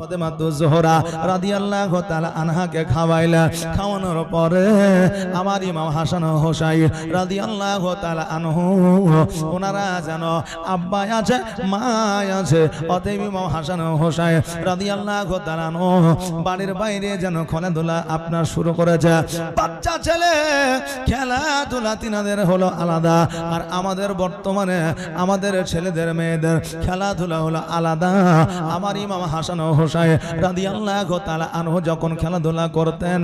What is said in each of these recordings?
ফাতেমাতু জোহরা রাদিয়াল্লাহু তাআলা আনহাকে খাওয়াইলেন। খাওয়ানোর পরে আমার ইমাম হাসান ও হোসাইন রাদিয়াল্লাহু তাআলা আনহু ওনারা যেন আব্বা আছে মা আছে, অতএব ইমাম হাসান ও হোসাইন রাদিয়াল্লাহু তাআলা আনহু বাড়ির বাইরে যেন খেলাধুলা আপনার শুরু করেছে। বাচ্চা ছেলে খেলাধুলা তিনাদের হলো আলাদা, আর আমাদের বর্তমানে আমাদের ছেলেদের মেয়েদের খেলাধুলা হলো আলাদা। আমার ইমাম হাসান ও হোসাইন রাদিয়াল্লাহু তাআলা আনহু যখন খেলাধুলা করতেন,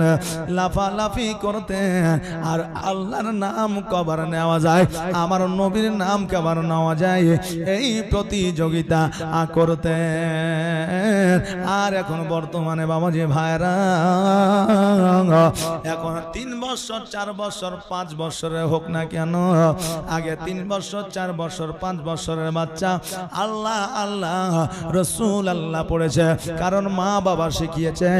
লাফালাফি করতেন, আর আল্লাহর নাম কবার নেওয়া যায়, আমার নবীর নাম কবার নেওয়া যায়, এই প্রতিযোগিতা করতেন। আর এখন বর্তমানে বাবাজি ভাইরা এখন 3 বছর 4 বছর 5 বছরের হোক না কেন, আগে 3 বছর 4 বছর 5 বছরের বাচ্চা আল্লাহ আল্লাহ রসুল আল্লাহ পড়েছে, কারণ মা বাবা শিখিয়েছে।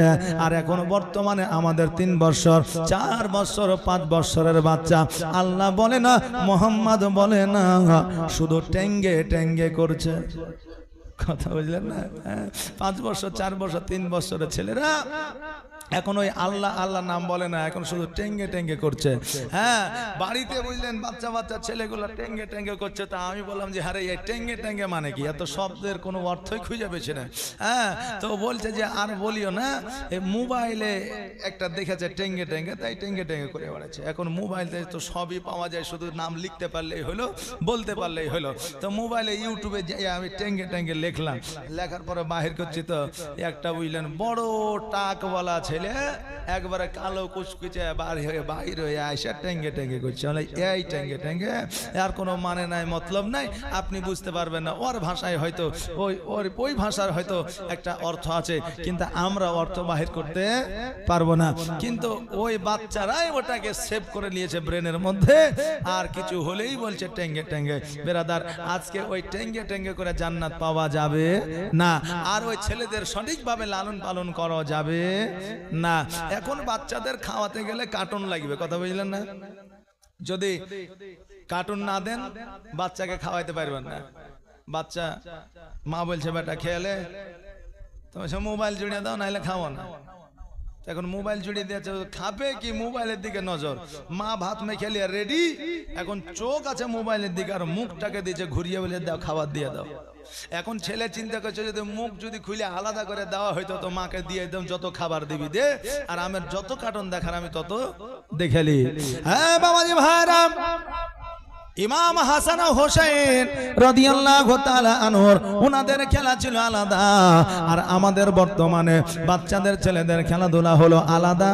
আর এখন বর্তমানে আমাদের 3 বছর 4 বছর 5 বছরের বাচ্চা আল্লাহ বলে না, মোহাম্মদ বলে না, শুধু টেঙ্গে টেঙ্গে করছে। কথা বুঝলেন না? 5 বছর 4 বছর 3 বছরের ছেলেরা এখন ওই আল্লাহ আল্লাহ নাম বলে না, এখন শুধু টেঙ্গে টেঙ্গে করছে। হ্যাঁ, বাড়িতে বুঝলেন বাচ্চা বাচ্চা ছেলেগুলো টেঙ্গে টেঙ্গে করছে। তা আমি বললাম যে আরে এই টেঙ্গে টেঙ্গে মানে কি? এত শব্দের কোনো অর্থই খুঁজে পেয়েছে না। হ্যাঁ, তো বলছে যে আর বলিও না, এই মোবাইলে একটা দেখেছে টেঙ্গে টেঙ্গে, তাই টেঙ্গে টেঙ্গে করে বেড়াচ্ছে। এখন মোবাইলে তো সবই পাওয়া যায়, শুধু নাম লিখতে পারলেই হলো, বলতে পারলেই হলো। তো মোবাইলে ইউটিউবে যাই আমি টেঙ্গে টেঙ্গে লিখলাম, লেখার পরে বাহির করছি, তো একটা বুঝলেন বড় টাকওয়ালা ছেলে একবারে কালো কুচকুচে বাহির হয়ে আইসা টেঙ্গে টেঙ্গে করছে। এই টেঙ্গে টেঙ্গে আর কোনো মানে নাই, মতলব নাই, আপনি বুঝতে পারবেন না। ওর ভাষায় হয়তো ওই ভাষার হয়তো একটা অর্থ আছে, কিন্তু আমরা অর্থ বাহির করতে পারবো না। কিন্তু ওই বাচ্চারাই ওটাকে সেভ করে নিয়েছে ব্রেনের মধ্যে, আর কিছু হলেই বলছে টেঙ্গে টেঙ্গে। বেরাদার, আজকে ওই টেঙ্গে টেঙ্গে করে জান্নাত পাওয়া যাবে না, আর ওই ছেলেদের সঠিকভাবে লালন পালন করা যাবে না। এখন বাচ্চাদের খাওয়াতে গেলে কার্টুন লাগবে, কথা বুঝলেন না? যদি কার্টুন না দেন বাচ্চাকে খাওয়াইতে পারবেন না। বাচ্চা মা বলছে বেটা খেলে, তুমি সে মোবাইল জুড়িয়ে দাও, নাহলে খাওয়া না। এখন মোবাইল জুড়িয়ে দিয়েছে, খাবে কি মোবাইলের দিকে নজর। মা ভাত মেখে লিয়ে রেডি, এখন চোখ আছে মোবাইলের দিকে, আর মুখটাকে দিয়েছে ঘুরিয়ে বলে দাও, খাবার দিয়ে দাও। এখন ছেলে চিন্তা করছে যদি মুখ যদি খুলে আলাদা করে দেওয়া হইতো, তো মাকে দিয়ে একদম যত খাবার দিবি দে, আর আমার যত কার্টুন দেখার আমি তত দেখেলি। হ্যাঁ বাবাজি ভাইরা, ইমাম হাসান ও হোসেন রাদিয়াল্লাহু তাআলা আনহুর ওনাদের খেলা ছিল আলাদা, আর আমাদের বর্তমানে বাচ্চাদের ছেলেদের খেলাধুলা হলো আলাদা।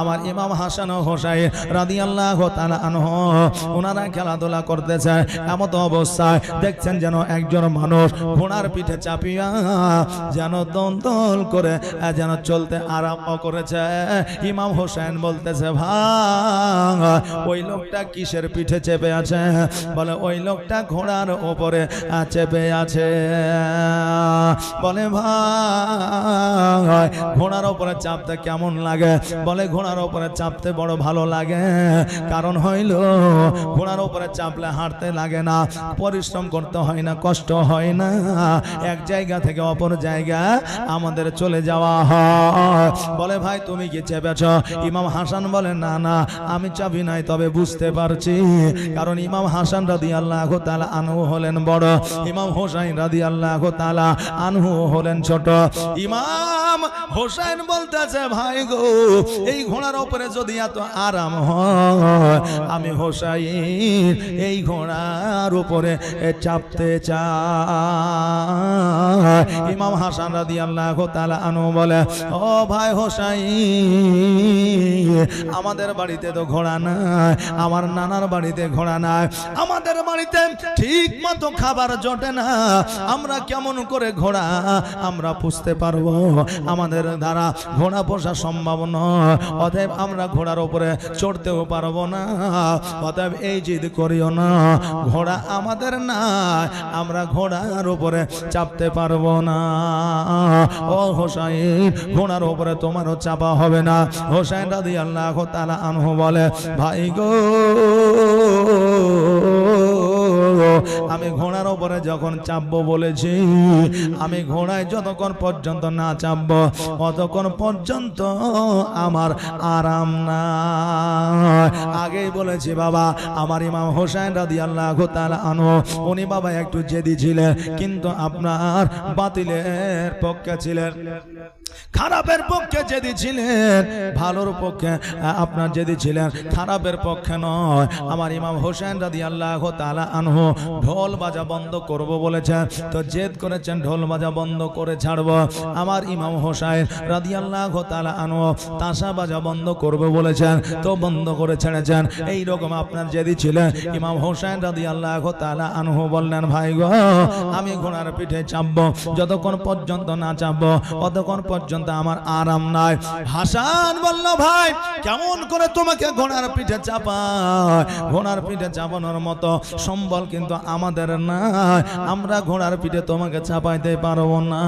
আমার ইমাম হাসান ও হোসেন রাদিয়াল্লাহু তাআলা আনহু ওনারা খেলাধুলা করতেছে, এমত অবস্থায় দেখছেন যেন একজন মানুষ ঘোড়ার পিঠে চাপিয়া যেন দন্দল করে যেন চলতে আরম্ভ করেছে। ইমাম হোসেন বলতেছে, ভাই ওই লোকটা কিসের পিঠে চেপে আছে? বলে ওই লোকটা ঘোড়ার উপরে চেপে আছে। বলে ভাই ঘোড়ার উপরে চাপতে কেমন লাগে? বলে ঘোড়ার উপরে চাপতে বড় ভালো লাগে, কারণ হইল ঘোড়ার উপরে চাপলে হাঁটতে লাগে না, পরিশ্রম করতে হয় না, কষ্ট হয় না, এক জায়গা থেকে অপর জায়গা আমাদের চলে যাওয়া হয়। বলে ভাই তুমি কি চেপেছ? ইমাম হাসান বলে না না আমি চাপি নাই, তবে বুঝতে পারছি, কারণ ইমাম হাসান রাদিয়াল্লাহু তাআলা আনহু হলেন বড়, ইমাম হোসেন রাদিয়াল্লাহু তাআলা আনহু হলেন ছোট। ইমাম হোসেন বলতেছে, ভাই গো এই ঘোড়ার উপরে যদি এত আরাম হয়, আমি হোসেন এই ঘোড়ার উপরে চাপতে চাই। ইমাম হাসান রাদিয়াল্লাহু তাআলা আনহু বলে, ও ভাই হোসেন আমাদের বাড়িতে তো ঘোড়া নাই, আমার নানার বাড়িতে ঘোড়া নাই, আমাদের বাড়িতে ঠিক মতো খাবার জোটে না, আমরা কেমন করে ঘোড়া আমরা পুষতে পারবো? আমাদের দ্বারা ঘোড়া পোষা সম্ভব নয়, অতএব আমরা ঘোড়ার উপরে চড়তেও পারবো না, অতএব এই জিদ করিও না, ঘোড়া আমাদের না, আমরা ঘোড়ার উপরে চাপতে পারবো না। ও হোসেন ঘোড়ার উপরে তোমারও চাপা হবে না। হোসেন রাদিয়াল্লাহু তাআলা আনহু বলে, ভাই গো আমি ঘোড়ার উপরে যখন চাপবো বলেছি, আমি ঘোড়ায় যতক্ষণ পর্যন্ত না চাপবো ততক্ষণ পর্যন্ত আমার আরাম না। আগেই বলেছি বাবা, আমার ইমাম হোসেন রাদিয়াল্লাহু তাআলা আনহু উনি বাবা একটু জেদি ছিলেন, কিন্তু আপনার বাতিলের পক্ষে ছিলেন, খারাপের পক্ষে জেদি ছিলেন, ভালোর পক্ষে আপনার জেদি ছিলেন, খারাপের পক্ষে নয়। আমার ইমাম হোসেন রাদিয়াল্লাহু তাআলা আনহু ঢোল বাজা বন্ধ করব বলেছেন, তো জেদ করেছেন ঢোল বাজা বন্ধ করে ছাড়ব। আমার ইমাম হোসেন রাদিয়াল্লাহু তাআলা আনহু তাসা বাজা বন্ধ করব বলেছেন, তো বন্ধ করে ছেড়েছেন। এই রকম আপনার জেদি ছিলেন। ইমাম হোসেন রাদিয়াল্লাহু তাআলা আনহু বললেন, ভাই গো, আমি ঘোড়ার পিঠে চাপবো, যতক্ষণ পর্যন্ত না চাপবো ততক্ষণ পর্যন্ত আমার আরাম নাই। হাসান বলল, ভাই কেমন করে তোমাকে ঘোড়ার পিঠে চাপায়? ঘোড়ার পিঠে চাপানোর মতো সম্বল কিন্তু আমাদের নাই, আমরা ঘোড়ার পিঠে তোমাকে চাপাইতে পারবো না।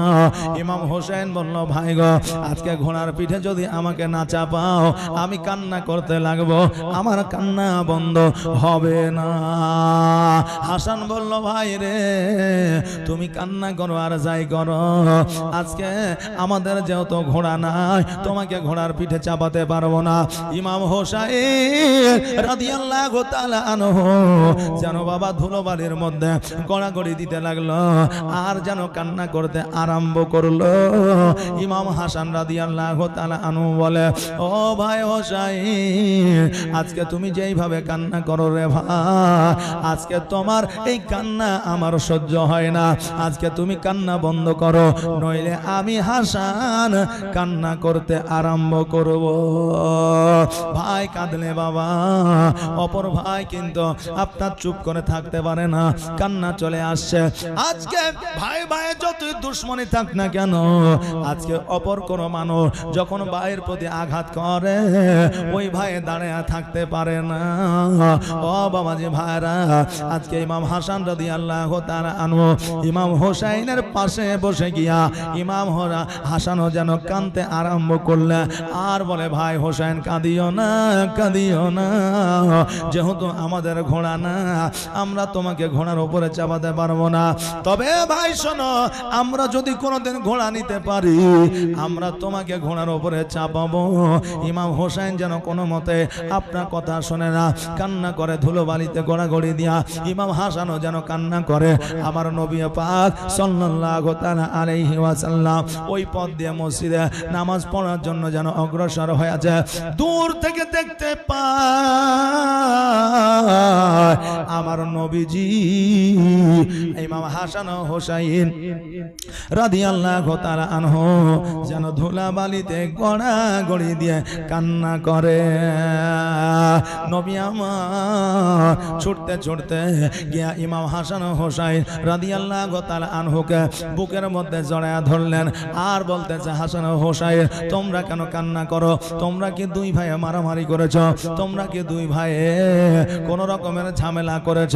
ইমাম হোসেন বলল, ভাই গো, আজকে ঘোড়ার পিঠে যদি আমাকে না চাপাও আমি কান্না করতে লাগবো, আমার কান্না বন্ধ হবে না। হাসান বলল, ভাই রে, তুমি কান্না করো আর যাই করো, আজকে আমাদের যেহেতু ঘোড়া নাই তোমাকে ঘোড়ার পিঠে চাপাতে পারবো না। ইমাম হোসেন রাদিয়াল্লাহু তাআলা আনহু যেন বাবা ধুলোবালির মধ্যে গড়াগড়ি দিতে লাগলো আর যেন কান্না করতে আরম্ভ করলো। ইমাম হাসান রাদিয়াল্লাহু তাআলা আনহু বলে, ও ভাই হোসেন, আজকে তুমি যেইভাবে কান্না করো রে ভাই, আজকে তোমার এই কান্না আমার সহ্য হয় না, আজকে তুমি কান্না বন্ধ করো, নইলে আমি হাসান কান্না করতে আরম্ভ করব। ভাই কাঁদলে বাবা, অপর ভাই কিন্তু আপনার চুপ করে থাকতে পারে না, কান্না চলে আসছে। আজকে ভাই ভাই যতই দুশ্মনী থাক না কেন, আজকে অপর কোন মানুষ যখন ভাইয়ের প্রতি আঘাত করে ওই ভাই দাঁড়িয়ে থাকতে পারে না। ও বাবাজি ভাইরা, আজকে ইমাম হাসান রাদিয়াল্লাহু তাআলা আনহু ইমাম হোসেনের পাশে বসে গিয়া ইমাম হাসানও যেন কাঁদতে আরম্ভ করলে আর বলে, ভাই হোসেন কাঁদিও না, কাঁদিও না, যেহেতু আমাদের ঘোড়া না, আমরা তোমাকে ঘোড়ার উপরে চাপাতে পারবো না, তবে ভাই শোনো, আমরা যদি কোনোদিন ঘোড়া নিতে পারি আমরা তোমাকে ঘোড়ার উপরে চাপাবো। ইমাম হোসেন যেন কোনো মতে আপনার কথা শোনে না, কান্না করে ধুলোবালিতে গড়াগড়ি দিয়া। ইমাম হাসানও যেন কান্না করে। আমার নবী পাক সাল্লাল্লাহু তাআলা আলাইহি ওয়াসাল্লাম ওই পথ দিয়ে মসজিদে নামাজ পড়ার জন্য যেন অগ্রসর হয়েছে। দূর থেকে দেখতে পায় আমার নবীজি ইমাম হাসান ও হোসেন রাদিয়াল্লাহু তাআলা আনহু যেন ধুলাবালিতে গড়াগড়ি দিয়ে কান্না করে। নবী আমার ছুটতে ছুটতে গিয়া ইমাম হাসান ও হোসেন রাদিয়াল্লাহু তাআলা আনহুকে বুকের মধ্যে জড়ায়া ধরলেন আর বলতেছে, হাসান ও হোসেন, তোমরা কেন কান্না করো? তোমরা কি দুই ভাই মারামারি করেছ? তোমরা কি দুই ভাই কোন রকমের ঝামেলা করেছ?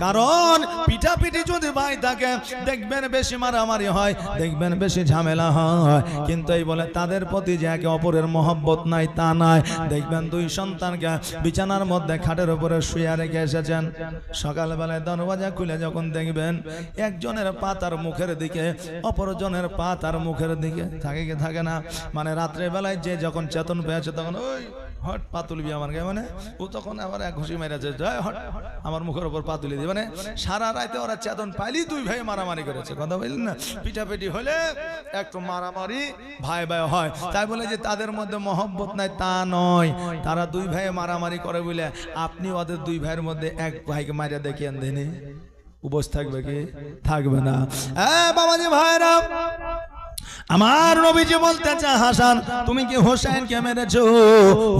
কারণ পিঠাপিঠি যদি ভাই থাকে দেখবেন বেশি মারামারি হয়, দেখবেন বেশি ঝামেলা হয়, কিন্তু এই বলে তাদের প্রতি যে একে অপরের মহব্বত নাই তা নাই। দেখবেন দুই সন্তানকে বিছানার মধ্যে খাটের উপরে শুয়ে রেখে এসেছেন, সকালবেলায় দরজা খুলে যখন দেখবেন একজনের পা তার মুখের দিকে, অপরজনের পা তার মুখের দিকে, থাকে কি থাকে না? মানে রাত্রে বেলায় যে যখন চেতন পেয়েছে তখন ওই হট পা তুলবি আমার গায়ে, মানে ও তখন আবার এক ঘুষি মেরেছে, হট আমার মুখের উপর পা তুলে দিই। মানে সারা রাতে ওরা চেতন পাইলি দুই ভাই মারামারি করেছে, কথা বললেন না? পিঠাপিঠি হলে একটু মারামারি ভাই ভাই হয়, তাই বলে যে তাদের মধ্যে মহব্বত নাই তা নয়। তারা দুই ভাই মারামারি করে বলে আপনি ওদের দুই ভাইয়ের মধ্যে এক ভাইকে মারিয়া দেখিয়ে দেনি, উপোস থাকবে কি? থাকবে না। বাবাজি ভাইরা, আমার নবীজি বলতেছে, হাসান তুমি কি হোসেনকে মেরেছো?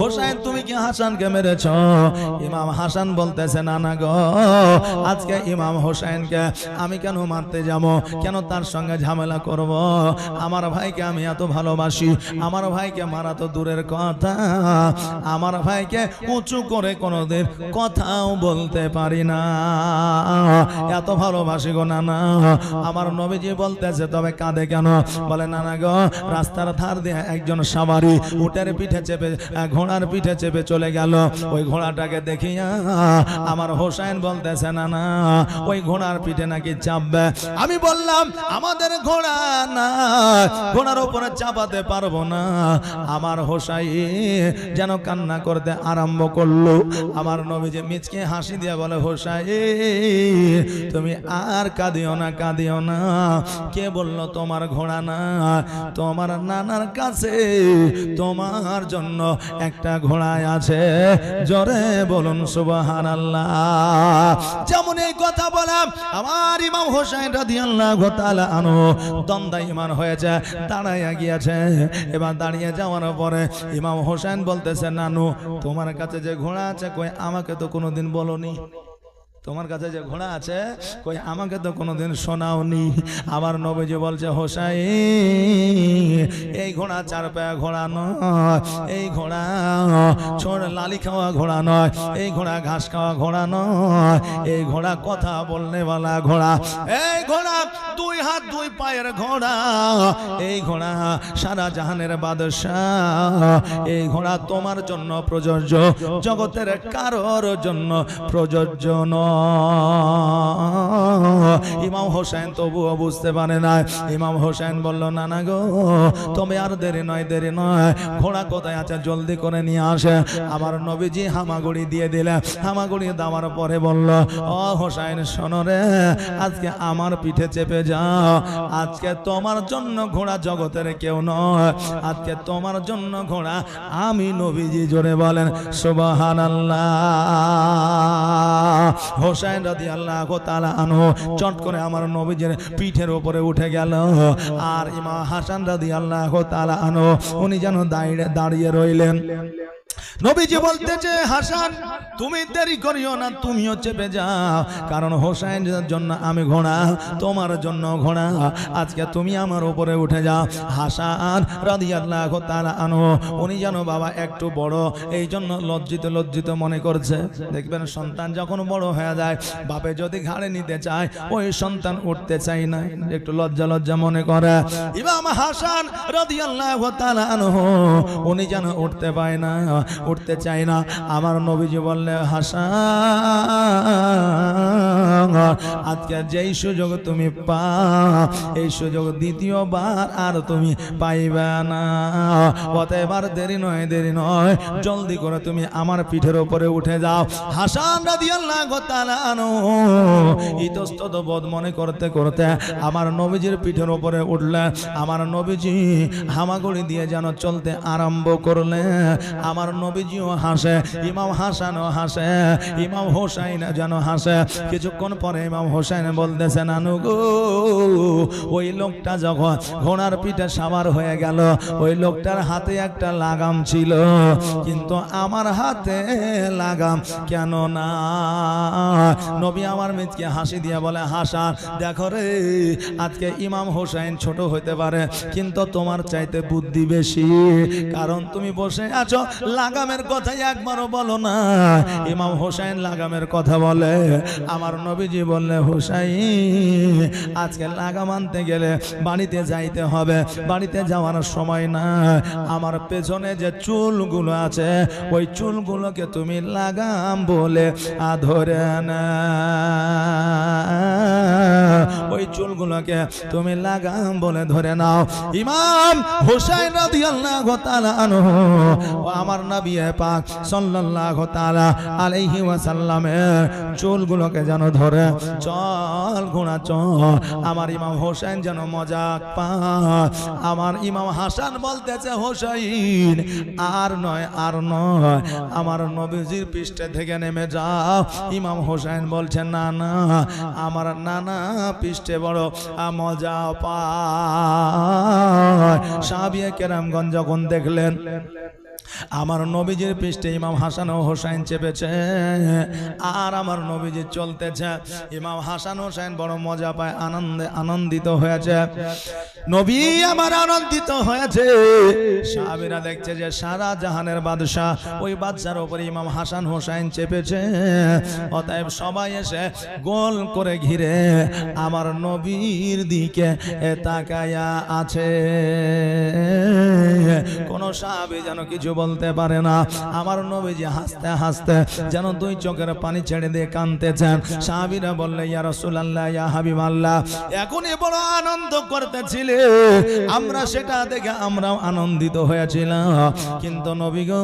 হোসেন তুমি কি হাসানকে মেরেছো? ইমাম হাসান বলতেছে, না না গো, আজকে ইমাম হোসেনকে আমি কেন মারতে যাব? কেন তার সঙ্গে ঝামেলা করব? আমার ভাইকে আমি এত ভালোবাসি, আমার ভাইকে মারা তো দূরের কথা, আমার ভাইকে উঁচু করে কোনোদিন কথাও বলতে পারি না, এত ভালোবাসি গো না না। আমার নবীজি বলতেছে, তবে কাঁদে কেন? বলে নানা গো রাস্তার ধার দিয়ে একজন সাওয়ারি উটের পিঠে চেপে ঘোড়ার পিঠে চেপে চলে গেল। ওই ঘোড়াটাকে দেখিয়া আমার হোসেন বলতেছে নানা ওই ঘোড়ার পিঠে নাকি চাপবে। আমি বললাম আমাদের ঘোড়া না, ঘোড়ার উপরে চাপাতে পারবো না। আমার হোসাই যেন কান্না করতে আরম্ভ করলো। আমার নবীজি মিচকে হাসি দিয়ে বলে হোসাই তুমি আর কাঁদিও না, কাঁদিও না। কে বললো তোমার ঘোড়া না? তোমার নানার কাছে তোমার জন্য একটা ঘোড়ায় আছে। জোরে বলুন সুবহানাল্লাহ। যেমন এই কথা বললাম আমার ইমাম হোসেন রাদিয়াল্লাহু তাআলা আনহু দ্বন্দ্বায়মান হয়েছে, দাঁড়াইয়া গিয়েছে। এবার দাঁড়িয়ে যাওয়ার পরে ইমাম হোসেন বলতেছে নানু তোমার কাছে যে ঘোড়া আছে কই আমাকে তো কোনোদিন বলোনি। তোমার কাছে যে ঘোড়া আছে কই আমাকে তো কোনোদিন শোনাওনি। আমার নবীজি বলছে হোসাই এই ঘোড়া চার পায়া ঘোড়া নয়, এই ঘোড়া ছোট লালি খাওয়া ঘোড়া নয়, এই ঘোড়া ঘাস খাওয়া ঘোড়া নয়, এই ঘোড়া কথা বলনেওয়ালা ঘোড়া। এই ঘোড়া দুই হাত দুই পায়ের ঘোড়া, এই ঘোড়া সারা জাহানের বাদশাহ। এই ঘোড়া তোমার জন্য প্রযোজ্য, জগতের কারোর জন্য প্রযোজ্য নয়। ইমাম হোসেন তবুও বুঝতে পারে না। ইমাম হোসেন বলল নানা গো তুমি আর দেরি নয়, দেরি নয়, ঘোড়া কোথায় আছে জলদি করে নিয়ে আসে। আমার নবীজি হামাগুড়ি দিয়ে দিলে, হামাগুড়ি দেওয়ার পরে বলল ও হোসেন শোনো রে আজকে আমার পিঠে চেপে যাও। আজকে তোমার জন্য ঘোড়া জগতের কেউ নয়, আজকে তোমার জন্য ঘোড়া আমি নবীজি। জোরে বলেন সুবহানাল্লাহ। হোসেন রাদিয়াল্লাহু তাআলা আনহু চট করে আমার নবীজির পিঠের উপরে উঠে গেল। আর ইমাম হাসান রাদিয়াল্লাহু তাআলা আনহু উনি যেন দাঁড়িয়ে রইলেন। নবীজি বলতেছে হাসান তুমি দেরি করিও না, তুমিও চেপে যাও, কারণ হোসেনের জন্য আমি ঘোড়া, তোমার জন্য ঘোড়া। আজকে তুমি আমার উপরে উঠে যাও। হাসান রাদিয়াল্লাহু তাআলা আনহু উনি যেন বাবা একটু বড়, এই জন্য লজ্জিত লজ্জিত মনে করছে। দেখবেন সন্তান যখন বড় হয়ে যায় বাপে যদি ঘাড়ে নিতে চায় ওই সন্তান উঠতে চায় না, একটু লজ্জা লজ্জা মনে করে। ইমাম হাসান রাদিয়াল্লাহু তাআলা আনহু উনি যেন উঠতে পায় না, উঠতে চাই না। আমার নবীজি বললে হাসান আজকে যেই সুযোগ তুমি পাও এই সুযোগ দ্বিতীয়বার আর তুমি পাইবে না। অতএব আর দেরি নয়, দেরি নয়, জলদি করে তুমি আমার পিঠের উপরে উঠে যাও। হাসান রাদিয়াল্লাহু তাআলা আনহু ইতস্তত বোধ মনে করতে করতে আমার নবীজির পিঠের উপরে উঠলেন। আমার নবীজি হামাগুড়ি দিয়ে যেন চলতে আরম্ভ করলেন। আমার নবীজিও হাসে, ইমাম হাসানও হাসে, ইমাম হোসাইন যেন হাসে। কিছুক্ষণ পরে ইমাম হোসাইন বলতেছে নানু গো ওই লোকটা যখন ঘোড়ার পিঠে সাওয়ার হয়ে গেল ওই লোকটার হাতে একটা লাগাম ছিল, কিন্তু আমার হাতে লাগাম কেন না? নবী আমার মিচকে হাসি দিয়ে বলে হাসান দেখো রে আজকে ইমাম হোসাইন ছোট হইতে পারে কিন্তু তোমার চাইতে বুদ্ধি বেশি, কারণ তুমি বসে আছো লাগামের কথা একবারও বলো না। ইমাম হোসেন লাগামের কথা বলে। আমার নবীজি বললে হোসাইন আজকে লাগাম আনতে গেলে বাড়িতে যাইতে হবে, বাড়িতে যাওয়ার সময় না। আমার পেছনে যে চুলগুলো আছে ওই চুলগুলোকে তুমি লাগাম বলে ধরে না, ওই চুলগুলোকে তুমি লাগাম বলে ধরে নাও। ইমাম হোসেন রাদিয়াল্লাহু তাআলা আনহু আমার নবী পাক সাল্লাল্লাহু তাআলা আলাইহি ওয়াসাল্লামের চুলগুলোকে যেন ধরে চল ঘোড়া চল। আমার ইমাম হোসেন যেন মজা পায়। আমার ইমাম হাসান বলতেছে হোসেন আর নয়, আর নয়, আমার নবীজির পৃষ্ঠে থেকে নেমে যাও। ইমাম হোসেন বলছেন না না আমার নানা পৃষ্ঠে বড় মজা পায়। সাহাবিয়ে কেরামগণ যখন দেখলেন আমার নবীজির পৃষ্ঠে ইমাম হাসান ও হোসেন চেপেছে আর আমার নবীজি চলতেছে। ইমাম হাসান হোসেন বড় মজা পায়, আনন্দিত হয়েছে। নবী আমার আনন্দিত হয়েছে। সাহাবীরা দেখছে যে সারা জাহানের বাদশাহ, ওই বাদশার উপরে ইমাম হাসান হোসেন চেপেছে। অতএব সবাই এসে গোল করে ঘিরে আমার নবীর দিকে তাকায়া আছে। কোন সাহাবী যেন কিছু বলতে পারে না। আমার নবীজি হাসতে হাসতে যেন দুই চোখের পানি ছেড়ে দিয়ে কাঁদতেছেন। সাহাবীরা বললে, ইয়া রাসূলুল্লাহ, ইয়া হাবিবাল্লাহ, এখনই বড় আনন্দ করতেছিলে, আমরা সেটা দেখে আমরাও আনন্দিত হয়েছিলাম, কিন্তু নবী গো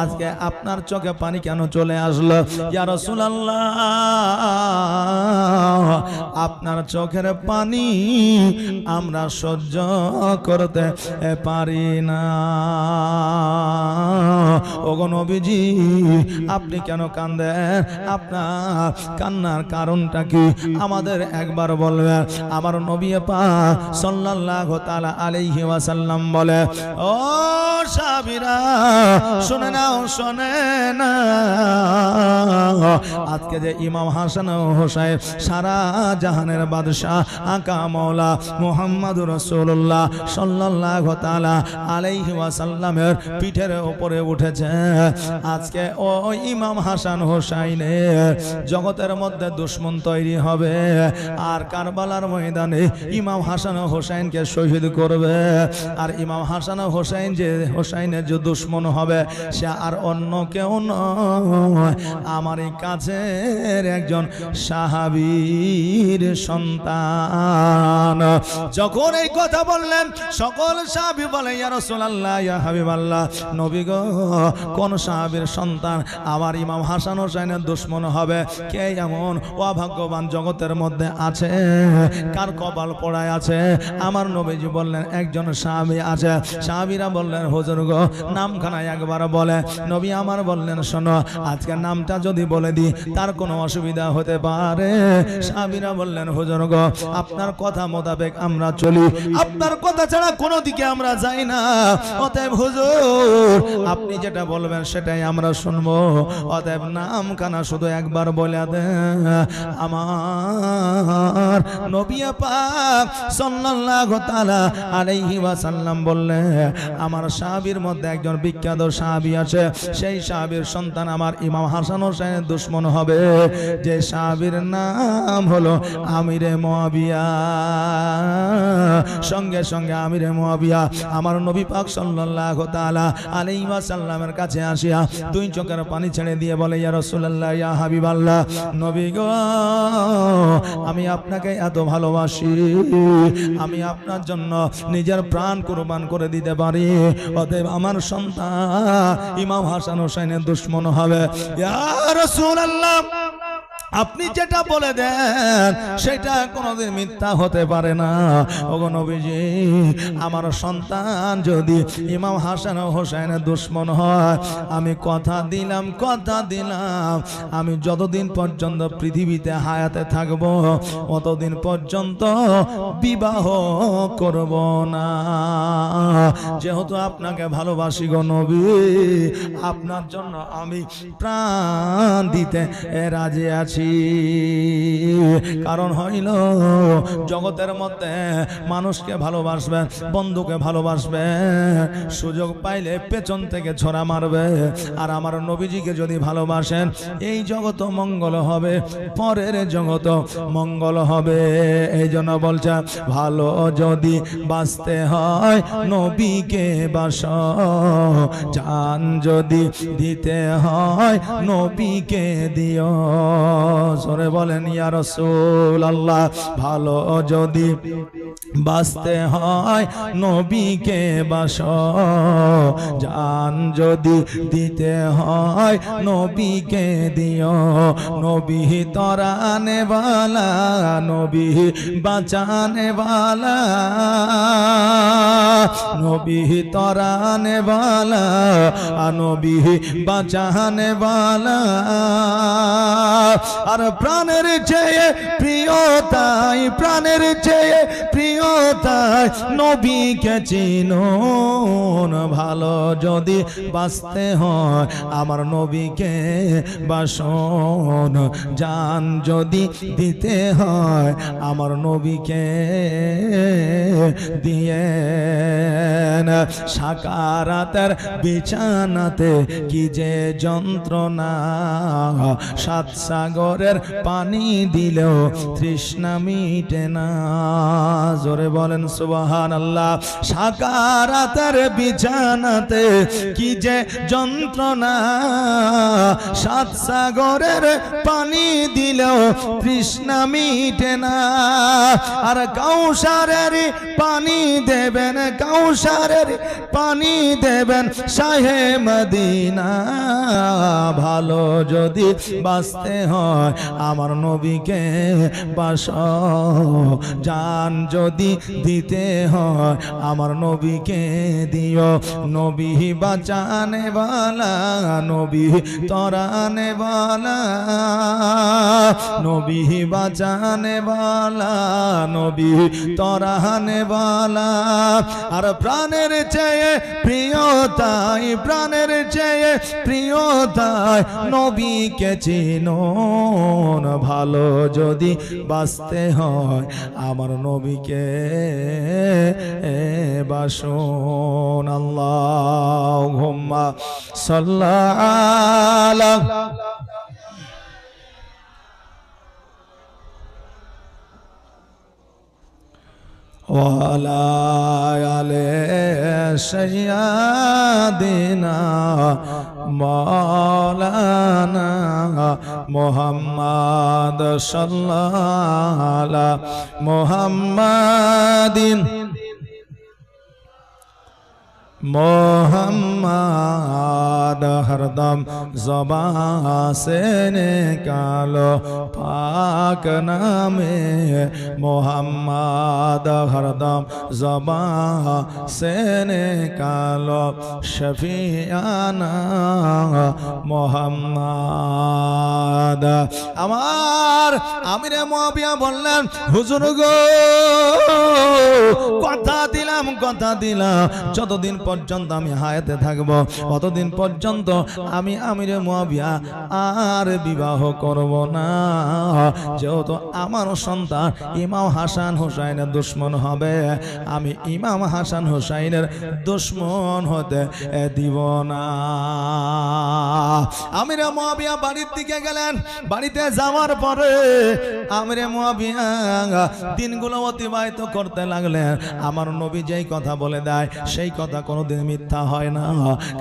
আজকে আপনার চোখে পানি কেন চলে আসলো? ইয়া রাসূলুল্লাহ, আপনার চোখের পানি আমরা সহ্য করতে পারি না। ওগো নবীজি, আপনি কেন কাঁদেন? আপনার কান্নার কারণটা কি আমাদের একবার বলবেন? আমার নবী পাক সাল্লাল্লাহু তাআলা আলাইহি ওয়াসাল্লাম বলে, ও সাহাবীরা শুনে নাও, শুনে না, আজকে যে ইমাম হাসান ও হোসেন সারা জাহানের বাদশাহ আকা মাওলা মুহাম্মদুর রাসূলুল্লাহ সাল্লাল্লাহু তাআলা আলাইহি ওয়াসাল্লামের পিঠের উপরে উঠেছে। আজকে ওই ইমাম হাসান হোসেনের জগতের মধ্যে দুশমন তৈরি হবে আর কারবালার ময়দানে ইমাম হাসান হোসেনকে শহীদ করবে। আর ইমাম হাসান হোসেন যে হোসেনের যে দুশমন হবে সে আর অন্য কেউ নয়, আমারই কাছের একজন সাহাবীর সন্তান। যখন এই কথা বললেন সকল সাহাবী বলে, ইয়া রাসূলুল্লাহ, ইয়া হাবিবাল্লাহ, নবী গো কোন সাহাবীর সন্তান আমার ইমাম হাসান হোসেনের দুশমন হবে? কে এমন অভাগ্যবান জগতের মধ্যে আছে? কার কপাল পোড়ায় আছে? আমার নবীজি বললেন একজন সাহাবী আছে। সাহাবীরা বললেন, হুজুর গো নামখানা একবার বলে। নবী আমার বললেন, শোনো, আজকে নামটা যদি বলে দিই তার কোনো অসুবিধা হতে পারে। সাহাবীরা বললেন, হুজুর গো আপনার কথা মোতাবেক আমরা চলি, আপনার কথা ছাড়া কোনো দিকে আমরা যাই না। অতএব হুজুর আপনি যেটা বলবেন সেটাই আমরা শুনবো। অতএব নামখানা শুধু একবার বলে দেন। আমার নবী পাক সাল্লাল্লাহু তাআলা আলাইহি ওয়াসাল্লাম বললেন, আমার সাহাবীর মধ্যে একজন বিখ্যাত সাহাবী আছে, সেই সাহাবীর সন্তান আমার ইমাম হাসান হোসেনের দুশমন হবে। যে সাহাবীর নাম হলো আমিরে মুয়াবিয়া। সঙ্গে সঙ্গে আমিরে মুয়াবিয়া আমার নবী পাক সাল্লাল্লাহু তাআলা আলাইহি ওয়াসাল্লামের কাছে আসিয়া দুই চোখের পানি ছেড়ে দিয়ে বলে, ইয়া রাসূলুল্লাহ, ইয়া হাবিবাল্লাহ, নবী গো আমি আপনাকে এত ভালোবাসি, আমি আপনার জন্য নিজের প্রাণ কুরবান করে দিতে পারি। অতএব আমার সন্তান ইমাম হাসান হোসেনের দুশমন হবে। ইয়া রাসূলুল্লাহ, আপনি যেটা বলে দেন সেটা কোনোদিন মিথ্যা হতে পারে না। ওগো নবীজি, আমার সন্তান যদি ইমাম হাসান ও হোসেনের দুশমন হয়, আমি কথা দিলাম, আমি যতদিন পর্যন্ত পৃথিবীতে হায়াতে থাকব ততদিন পর্যন্ত বিবাহ করব না। যেহেতু আপনাকে ভালোবাসি গো নবী, আপনার জন্য আমি প্রাণ দিতে রাজি আছি। কারণ হইল জগতের মধ্যে মানুষকে ভালোবাসবেন, বন্ধুকে ভালোবাসবেন, সুযোগ পাইলে পেছন থেকে ছড়া মারবে। আর আমার নবীজিকে যদি ভালোবাসেন এই জগৎ মঙ্গল হবে, পরের জগৎ মঙ্গল হবে। এই জন্য বলছে, ভালো যদি বাঁচতে হয় নবীকে বাসো, জান যদি দিতে হয় নবীকে দিও। সরে বলেন, ইয়া রাসূলুল্লাহ, ভালো যদি বাঁচতে হয় নবীকে বাসো, জান যদি দিতে হয় নবীকে দিও। নবী তরানে वाला, নবী বাঁচানে वाला, নবী তরানে वाला, নবী বাঁচানে वाला। আর প্রাণের চেয়ে প্রিয় তাই, প্রাণের চেয়ে প্রিয় প্রিয়তায় নবীকে চিনুন ভালো যদি বাঁচতে হয় আমার নবীকে বাসন জান যদি দিতে হয় আমার নবীকে দিয়ে সাকারাতের বিছানাতে কি যে যন্ত্রণা সাত সাগরের পানি দিলেও তৃষ্ণা মিটে না জোরে বলেন সুবহানাল্লাহ সাকারাতের বিছানাতে কি যে যন্ত্রণা সাত সাগরের পানি দিলেও তৃষ্ণা মিটে না আর কাউসারের পানি দেবেন কাউসারের পানি দেবেন শাহে মদিনা ভালো যদি বাঁচতে হয় আমার নবীকে বাসো জান যদি দিতে হয় আমার নবীকে দিও নবী বাঁচানে वाला নবী তরানে वाला নবী বাঁচানে वाला নবী তরানে वाला আর প্রাণের চেয়ে প্রিয়তাই প্রাণের চেয়ে প্রিয়তাই নবীকে চিনুন ভালো যদি বাঁচতে হয় আমার নবীকে বাসুন আল্লাহুম্মা সাল্লি আলা وعلى آل سيدنا مولانا محمد صلى الله على محمد मोहम्मद हरदम ज़बान से निकालो पाक नामे मोहम्मद हरदम ज़बान से निकालो शफियाना मोहम्मद আমার আমিরে মুআবিয়া বললেন হুজুর গো কথা দিলাম যতদিন পর্যন্ত আমি হায়াতে থাকবো ততদিন পর্যন্ত আমি আমিরে মুআবিয়া আর বিবাহ করব না যেহেতু আমার সন্তান ইমাম হাসান হুসাইনের দুশমন হবে আমি ইমাম হাসান হুসাইনের দুশমন হতে দিব না আমিরে মুআবিয়া বাড়ির দিকে গেলেন বাড়িতে যাওয়ার পরে আমিরে মুআবিয়া দিনগুলো অতিবাহিত করতে লাগলেন আমার নবী যেই কথা বলে দেয় সেই কথা কোনোদিন মিথ্যা হয় না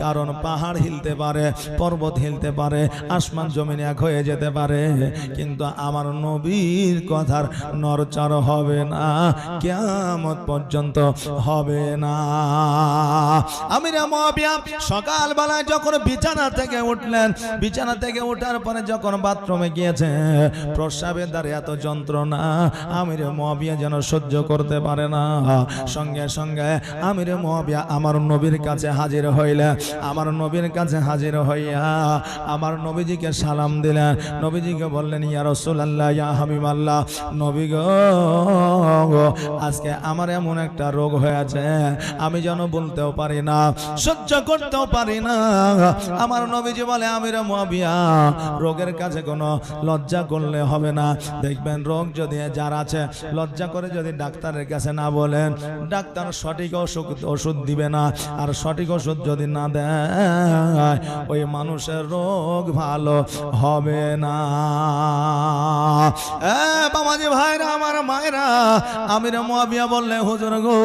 কারণ পাহাড় হিলতে পারে পর্বত হিলতে পারে আসমান জমিন এক হয়ে যেতে পারে কিন্তু আমার নবীর কথার নড়চড় হবে না কিয়ামত পর্যন্ত হবে না আমিরে মুআবিয়া সকালবেলায় যখন বিছানা থেকে উঠলেন বিছানা থেকে ওঠার পরে যখন বাথরুমে গিয়েছে প্রস্রাবের দ্বারা এত যন্ত্রণা আমিরে মুআবিয়া যেন সহ্য করতে পারে না সঙ্গে সঙ্গে আমিরে মুআবিয়া আমার নবীর কাছে হাজির হইলেন আমার নবীর কাছে হাজির হইয়া আমার নবীজিকে সালাম দিলেন নবীজিকে বললেন ইয়া রাসূলুল্লাহ ইয়া হাবিবাল্লাহ নবী গো আজকে আমার এমন একটা রোগ হয়েছে আমি যেন বলতেও পারি না সহ্য করতেও পারি না আমার নবীজি বলে আমিরে মুআবিয়া রোগের কাছে কোনো লজ্জা করলে হবে না দেখবেন রোগ যদি যার আছে লজ্জা করে যদি ডাক্তারের কাছে না বলেন ডাক্তার সঠিক ওষুধ দিবে না আর সঠিক ওষুধ যদি না দেয় ওই মানুষের রোগ ভালো হবে না বাবাজি ভাইরা আমার মায়েরা আমিরে মুআবিয়া বললে হুজুর গো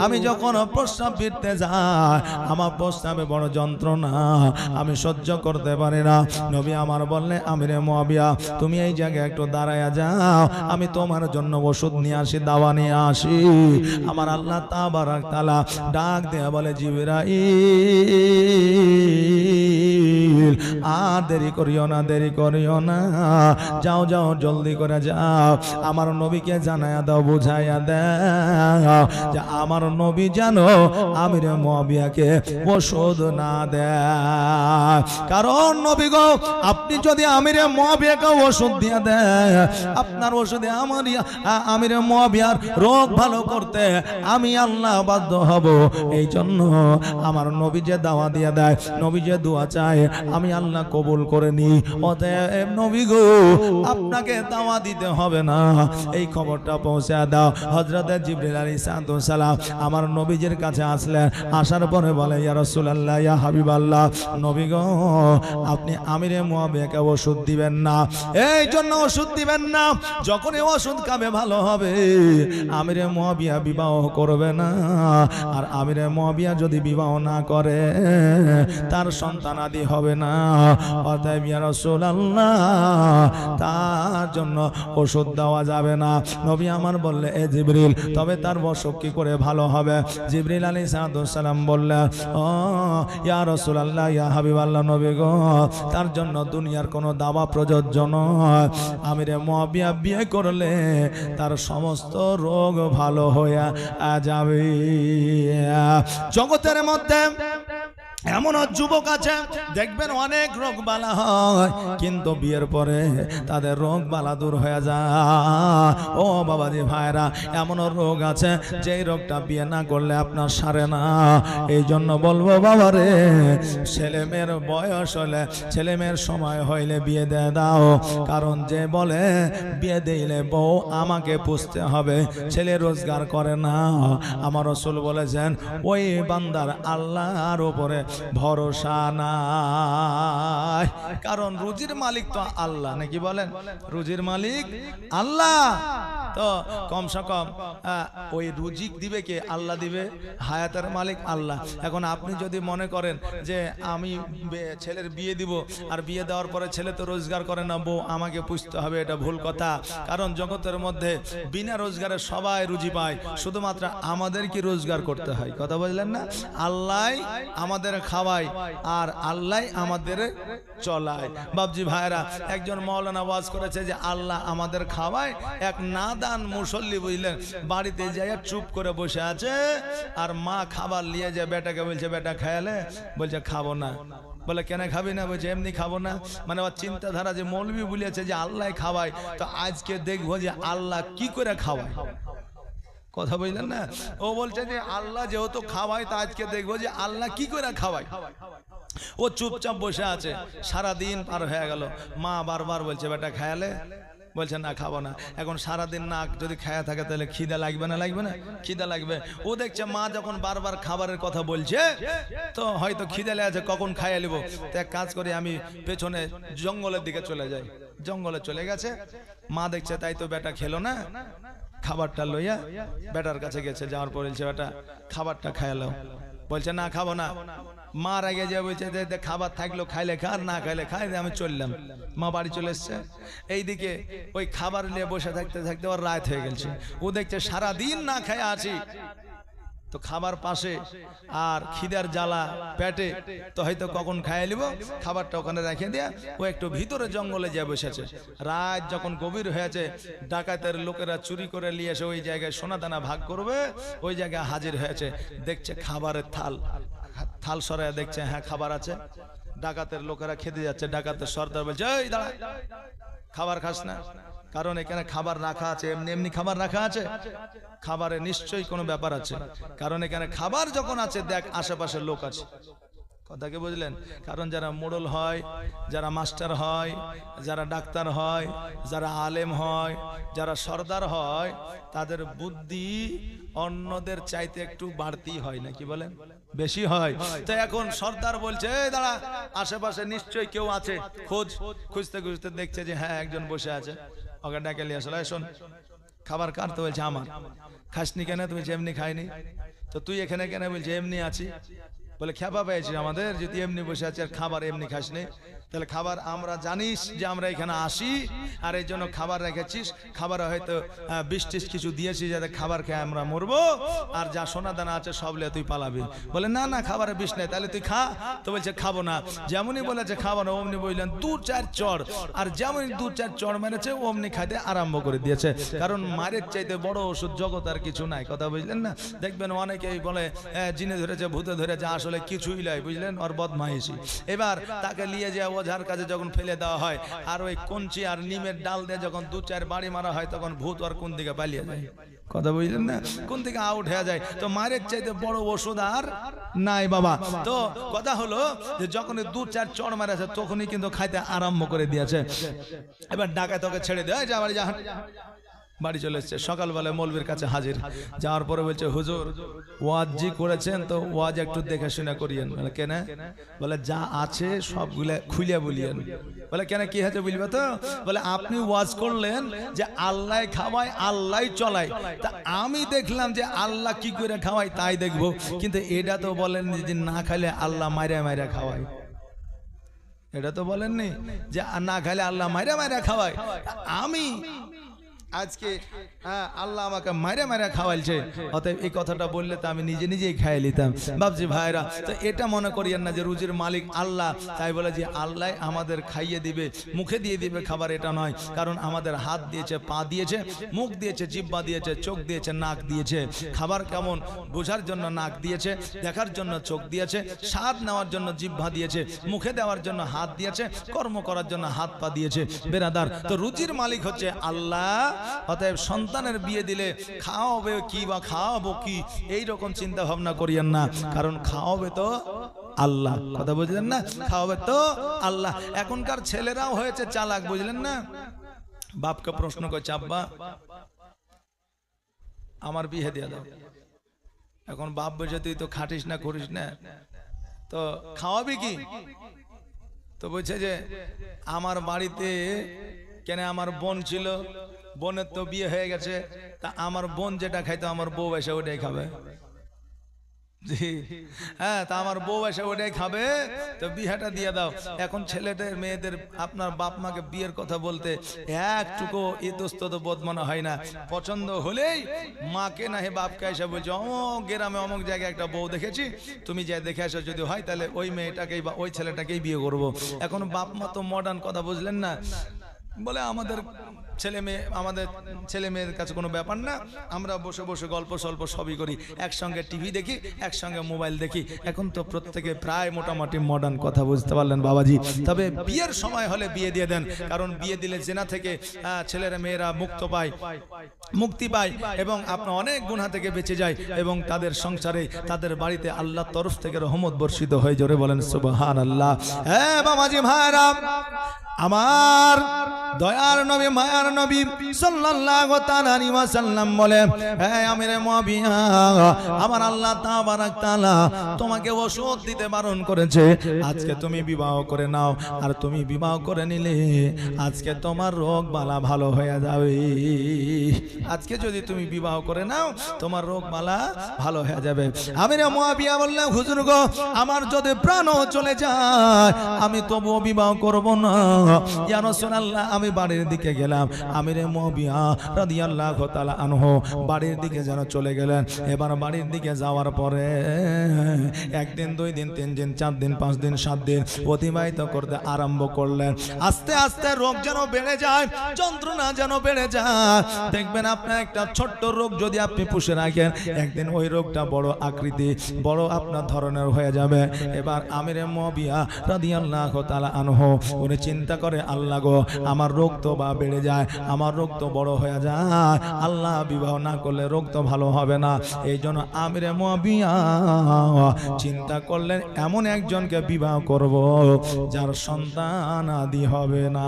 আমি যখন প্রস্রাব ফিরতে যাই আমার প্রস্রাবে বড় যন্ত্রণা আমি সহ্য করতে পারি না নবী আমার বললে আমিরে মুআবিয়া তুমি এই জায়গায় একটু দাঁড়ায়া যাও আমি তোমার জন্য ওষুধ নিয়ে আসি দাওয়া নিয়ে আসি আমার আল্লাহ তাবারাক তাআলা ডাক দেয়া বলে জিবরাইল জিবরিল আর দেরি করিও না, দেরি করিও না, যাও যাও জলদি করে যাও, আমার নবীকে জানায়া দাও, বুঝাইয়া দাও যে আমার নবী জানো আমিরে মুয়াবিয়াকে ওষুধ না দেয়। কারণ নবী গো, আপনি যদি আমিরে মুয়াবিয়াকে ওষুধ দিয়ে দেয়, আপনার ওষুধে আমিরে মুয়াবিয়ার রোগ ভালো করতে আমি আল্লাহ বাধ্য হব। এই জন্য আমার নবী যে দাওয়া দিয়ে দেয়, নবী যে দোয়া চায়, আমি আল্লাহ কবুল করে নি। অতএব নবী গো, আপনাকে দাওয়া দিতে হবে না, এই খবরটা পৌঁছে দাও। হযরতে জিবরিল আলাইহিস সালাম আমার নবীজির কাছে আসলেন, আসার পরে বলে, ইয়া রাসূলুল্লাহ, ইয়া হাবিবাল্লাহ, নবী গো, আপনি আমিরে মুয়াবিয়াকে ওষুধ দিবেন না। এই জন্য ওষুধ দিবেন না, যখনই ওষুধ খাবে ভালো হবে, আমিরে মুয়াবিয়া বিবাহ করবে না। আর আমিরে মুয়াবিয়া যদি বিবাহ না করে, তার সন্তানাদি হবে না। অতএব ইয়া রাসূলুল্লাহ, তার জন্য ওষুধ দেওয়া যাবে না। নবী আমার বললে, এ জিবরিল, তবে তার অসুখ কি করে ভালো হবে? জিবরিল আলাইহিস সালাম বললেন, ও ইয়া রাসূলুল্লাহ, ইয়া হাবিবাল্লাহ, নবী গো, তার জন্য দুনিয়ার কোনো দাওয়া প্রযোজ্য নয়। আমিরে মুয়াবিয়া বিয়ে করলে তার সমস্ত রোগ ভালো হয়ে যাবে। জগতের মধ্যে এমন যুবক আছে দেখবেন অনেক রোগ বালা হয়, কিন্তু বিয়ের পরে তাদের রোগ বালা দূর হয়ে যায়। ও বাবাজি ভাইরা, এমন রোগ আছে যেই রোগটা বিয়ে না করলে আপনার সারে না। এই জন্য বলবো বাবারে, ছেলে মেয়ের বয়স হলে, ছেলে মেয়ের সময় হইলে বিয়ে দিয়ে দাও। কারণ যে বলে বিয়ে দিলে বউ আমাকে পুষতে হবে, ছেলে রোজগার করে না, আমার রাসূল বলেছেন ওই বান্দার আল্লাহর উপরে ভরসা নাই। কারণ রুজির মালিক তো আল্লাহ, নাকি বলেন? রুজির মালিক আল্লাহ, তো কমসে কম ওই রুজিক দিবে কে? আল্লাহ দিবে। হায়াতের মালিক আল্লাহ। এখন আপনি যদি মনে করেন যে আমি ছেলের বিয়ে দিব, আর বিয়ে দেওয়ার পরে ছেলে তো রোজগার করে না, বউ আমাকে পুষতে হবে, এটা ভুল কথা। কারণ জগতের মধ্যে বিনা রোজগারে সবাই রুজি পায়, শুধুমাত্র আমাদের কি রোজগার করতে হয়। কথা বুঝলেন না? আল্লাহ আমাদের খাওয়ায় আর আল্লাহ আমাদের চলায়। বাবজি ভাইরা, একজন মাওলানা ওয়াজ করেছে যে আল্লাহ আমাদের খাওয়ায়, এক নাদান মুসল্লি বুঝলেন বাড়িতে যাইয়া চুপ করে বসে আছে, আর মা খাবার নিয়ে যায়, বেটাকে বলছে বেটা খায়ালে, বলছে খাবো না। বলে কেন খাবি না? বলছে এমনি খাবো না। মানে ওর চিন্তাধারা যে মৌলবি বলেছে যে আল্লাহ খাওয়ায়, তো আজকে দেখবো যে আল্লাহ কি করে খাওয়ায়। কথা বুঝলেন না? ও বলছে যে আল্লাহ যেহেতু খাওয়ায়, তা আজকে দেখবো যে আল্লাহ কি করে খাওয়ায়। ও চুপচাপ বসে আছে, সারা দিন পার হয়ে গেল। মা বারবার বলছে বেটা খায়ালে, বলছে না খাবো না। এখন সারাদিন না যদি খায়া থাকে তাহলে খিদা লাগবে না? লাগবে না? খিদা লাগবে। ও দেখছে মা যখন বারবার খাবারের কথা বলছে, তো হয়তো খিদা লেগেছে, কখন খাইয়া নিব। তো এক কাজ করি, আমি পেছনে জঙ্গলের দিকে চলে যাই। জঙ্গলে চলে গেছে, মা দেখছে তাই তো বেটা খেলো না, খাবারটা লইয়া বেটার কাছে গেছে। যাওয়ার পর বলছে বেটা খাবারটা খাইলো। বলছে না খাবো না। মা আগে যে বলছে যে খাবার থাকলো খাইলে খা, আর না খাইলে খাই, আমি চললাম। মা বাড়ি চলে এসছে। এইদিকে ওই খাবার নিয়ে বসে থাকতে থাকতে ওর রাত হয়ে গেছে। ও দেখছে সারাদিন না খায় আছি, তো খাবার পাশে আর খিদার জ্বালা পেটে, তো হয়তো কখন খাইয়ে নিব, খাবারটা ওখানে রেখে দিয়া ও একটু ভিতরে জঙ্গলে যা বসেছে। রাত যখন গভীর হয়েছে, ডাকাতের লোকেরা চুরি করে নিয়ে এসে ওই জায়গায় সোনা দানা ভাগ করবে, ওই জায়গায় হাজির হয়েছে। দেখছে খাবারের থাল সরাইয়া দেখছে হ্যাঁ খাবার আছে। ডাকাতের লোকেরা খেতে যাচ্ছে, ডাকাতের সর্দার বলছে এই দাঁড়া, খাবার খাস না। কারণ এখানে খাবার রাখা আছে, এমনি এমনি খাবার রাখা আছে, খাবারে নিশ্চয়ই কোনো ব্যাপার আছে। কারণ এখানে খাবার যখন আছে, দেখ আশেপাশে লোক আছে। কথাকে বুঝলেন? কারণ যারা মোড়ল হয়, যারা মাস্টার হয়, যারা ডাক্তার হয়, যারা আলেম হয়, যারা সর্দার হয়, তাদের বুদ্ধি অন্যদের চাইতে একটু বাড়তি হয়, নাকি বলেন? বেশি হয়। তো এখন সর্দার বলছে এই দাঁড়া, আশেপাশে নিশ্চয়ই কেউ আছে, খোঁজ। খুঁজতে খুঁজতে দেখছে যে হ্যাঁ একজন বসে আছে। ওকে ডেকে নিয়ে আসলে, শোন খাবার কার? তো বলছে আমার। খাসনি কেন? তুমি এমনি খাইনি। তো তুই এখানে কেন? বলছে এমনি আছি। বলে খেপা পেয়েছি আমাদের, যদি এমনি বসে আছে আর খাবার এমনি খাস নে, তাহলে খাবার আমরা জানিস যে আমরা এখানে আসি আর এই জন্য খাবার রেখেছিস, খাবার হয়তো 20-30 কিছু দিয়েছিস যাতে খাবার খেয়ে আমরা মরবো, আর যা সোনা দানা আছে সব লে তুই পালাবি। বলে না না খাবারে বিষ নেই, তাহলে তুই খা। তো বলছে খাবো না। যেমনই বলেছে খাবো না অমনি বললেন 2-4 চড়, আর যেমন 2-4 চড় মেরেছে অমনি খাইতে আরম্ভ করে দিয়েছে। কারণ মারের চাইতে বড় ওষুধ জগৎ আর কিছু নাই, কথা বুঝলেন না। দেখবেন অনেকেই বলে জিনে ধরেছে, ভূতে ধরেছে, আসলে কিছুই নাই, বুঝলেন, ওর বদমাইশি। এবার তাকে নিয়ে যায় ওঝার কাছে, যখন ফেলে দেওয়া হয় আর ওই কঞ্চি আর নিমের ডাল দিয়ে যখন 2-4 বাড়ি মারা হয়, তখন ভূত আর কোন দিকে পালিয়ে যায়, কথা বুঝলেন না, কোন থেকে আউট হয়ে যায়। তো মারের চাইতে বড় ওষুধ আর নাই বাবা। তো কথা হলো যে যখন 2-4 চড় মারেছে তখনই কিন্তু খাইতে আরম্ভ করে দিয়েছে। এবার ডাকায় তোকে ছেড়ে দেয়, যা বাড়ি যা। বাড়ি চলে এসছে, সকালবেলায় মৌলবীর কাছে হাজির। যাওয়ার পরে বলছে হুজুর ওয়াজ জি করেছেন, তো ওয়াজ একটু দেখে শুনে করিয়েন। বলে কেন? বলে যা আছে সবগুলা খুলে বলিয়েন। বলে কেন, কি হয়েছে বুঝবে তো? বলে আপনি ওয়াজ করলেন যে আল্লাহ খাওয়ায় আল্লাহ চলায়, তা আমি দেখলাম যে আল্লাহ কি করে খাওয়ায় তাই দেখবো, কিন্তু এটা তো বলেন যে না খাইলে আল্লাহ মাইরা মাইরা খাওয়ায়। এটা তো বলেননি যে না খাইলে আল্লাহ মাইরা মাইরা খাওয়ায়। আমি আজকে আল্লাহ আমাকে মাইরা মাইরা খাওয়াইছে, অতএব এই কথাটা বললে তো আমি নিজে নিজেই খাই নিতাম। ভাবছি ভাইরা, তো এটা মনে করিয়েন না যে রুজির মালিক আল্লাহ, তাই বলে যে আল্লাহ আমাদের খাইয়ে দিবে, মুখে দিয়ে দিবে খাবার, এটা নয়। কারণ আমাদের হাত দিয়েছে, পা দিয়েছে, মুখ দিয়েছে, জিহ্বা দিয়েছে, চোখ দিয়েছে, নাক দিয়েছে। খাবার কেমন বোঝার জন্য নাক দিয়েছে, দেখার জন্য চোখ দিয়েছে, স্বাদ নেওয়ার জন্য জিহ্বা দিয়েছে, মুখে দেওয়ার জন্য হাত দিয়েছে, কর্ম করার জন্য হাত পা দিয়েছে। বেরাদার, তো রুজির মালিক হচ্ছে আল্লাহ। অতএব সন্তানের বিয়ে দিলে খাওয়াবে কি বা খাওয়াবো কি এইরকম চিন্তা ভাবনা করিয়েন না, কারণ খাওয়াবে তো আল্লাহ, কথা বুঝলেন না, খাওয়াবে তো আল্লাহ। এখনকার ছেলেরাও হয়েছে চালাক, বুঝলেন না। বাপকে প্রশ্ন করছে, আব্বা আমার বিয়ে দিয়ে দাও। এখন বাপ বলছে তুই তো খাটিস না, করিস না, তো খাওয়াবি কি? তো বলছে যে আমার বাড়িতে কেন আমার বোন ছিল, বোনের তো বিয়ে হয়ে গেছে, তা আমার বোন যেটা খাইতো আমার বউ এসে ওটাই খাবে। জি হ্যাঁ, তা আমার বউ এসে ওটাই খাবে, তো বিয়েটা দিয়ে দাও। এখন ছেলেদের মেয়েদের আপনার বাপ মাকে বিয়ের কথা বলতে একটুকু ইতস্তত বোধ মনে হয় না। পছন্দ হলেই মাকে না হে বাপকে এসে বলছে অমুক গ্রামে অমুক জায়গায় একটা বউ দেখেছি, তুমি যে দেখে আসো, যদি হয় তাহলে ওই মেয়েটাকেই বা ওই ছেলেটাকেই বিয়ে করবো। এখন বাপ মা তো মডার্ন, কথা বুঝলেন না, বলে আমাদের ছেলে মেয়ের কাছে কোনো ব্যাপার না, আমরা বসে বসে গল্প সল্প সবই করি, একসঙ্গে টিভি দেখি, একসঙ্গে মোবাইল দেখি। এখন তো প্রত্যেকে প্রায় মোটামুটি মডার্ন, কথা বুঝতে পারলেন বাবাজি। তবে বিয়ের সময় হলে বিয়ে দিয়ে দেন, কারণ বিয়ে দিলে জেনা থেকে ছেলেরা মেয়েরা মুক্তি পায় এবং আপনার অনেক গুনাহ থেকে বেঁচে যায়, এবং তাদের সংসারে তাদের বাড়িতে আল্লাহর তরফ থেকে রহমত বর্ষিত হয়ে। জোরে বলেন সুবহানাল্লাহ। হ্যাঁ বাবাজি ভাইরা আমার, দয়ার নবী মায়ার নবী সাল্লাল্লাহু তাআলা আলাইহি ওয়াসাল্লাম বলে, হে আমিরে মুআবিয়া, আমার আল্লাহ তাবারাক তাআলা তোমাকে ওষুধ দিতে বারণ করেছে। আজকে তুমি বিবাহ করে নাও, আর তুমি বিবাহ করে নিলে আজকে তোমার রোগ বালা ভালো হয়ে যাবে। আজকে যদি তুমি বিবাহ করে নাও তোমার রোগ বালা ভালো হয়ে যাবে। আমিরে মুআবিয়া বললেন, হুজুর গো, আমার যদি প্রাণও চলে যায় আমি তবুও বিবাহ করব না। ইয়া রাসূলুল্লাহ, আমি বাড়ির দিকে গেলাম। আমিরে মুআবিয়া রাদিয়াল্লাহু তাআলা আনহু বাড়ির দিকে যেন চলে গেলেন। এবার বাড়ির দিকে যাওয়ার পরে একদিন, 2 দিন, 3 দিন, 4 দিন, 5 দিন, 7 দিন অতিবাহিত করতে আরম্ভ করলেন। আস্তে আস্তে রোগ যেন বেড়ে যায়, যন্ত্রণা যেন বেড়ে যায়। দেখবেন আপনার একটা ছোট্ট রোগ যদি আপনি পুষে রাখেন, একদিন ওই রোগটা বড় আকৃতি, বড় আপনার ধরনের হয়ে যাবে। এবার আমিরে মুআবিয়া রাদিয়াল্লাহু তাআলা আনহু উনি চিন্তা করে, আল্লাহ গো, আমার রোগ তো বা বেড়ে যায়, আমার রোগ তো বড় হয়ে যায়, আল্লাহ বিবাহ না করলে রোগ তো ভালো হবে না। এই জন্য আমিরে মুআবিয়া চিন্তা করলেন এমন একজনকে বিবাহ করব যার সন্তান আদি হবে না।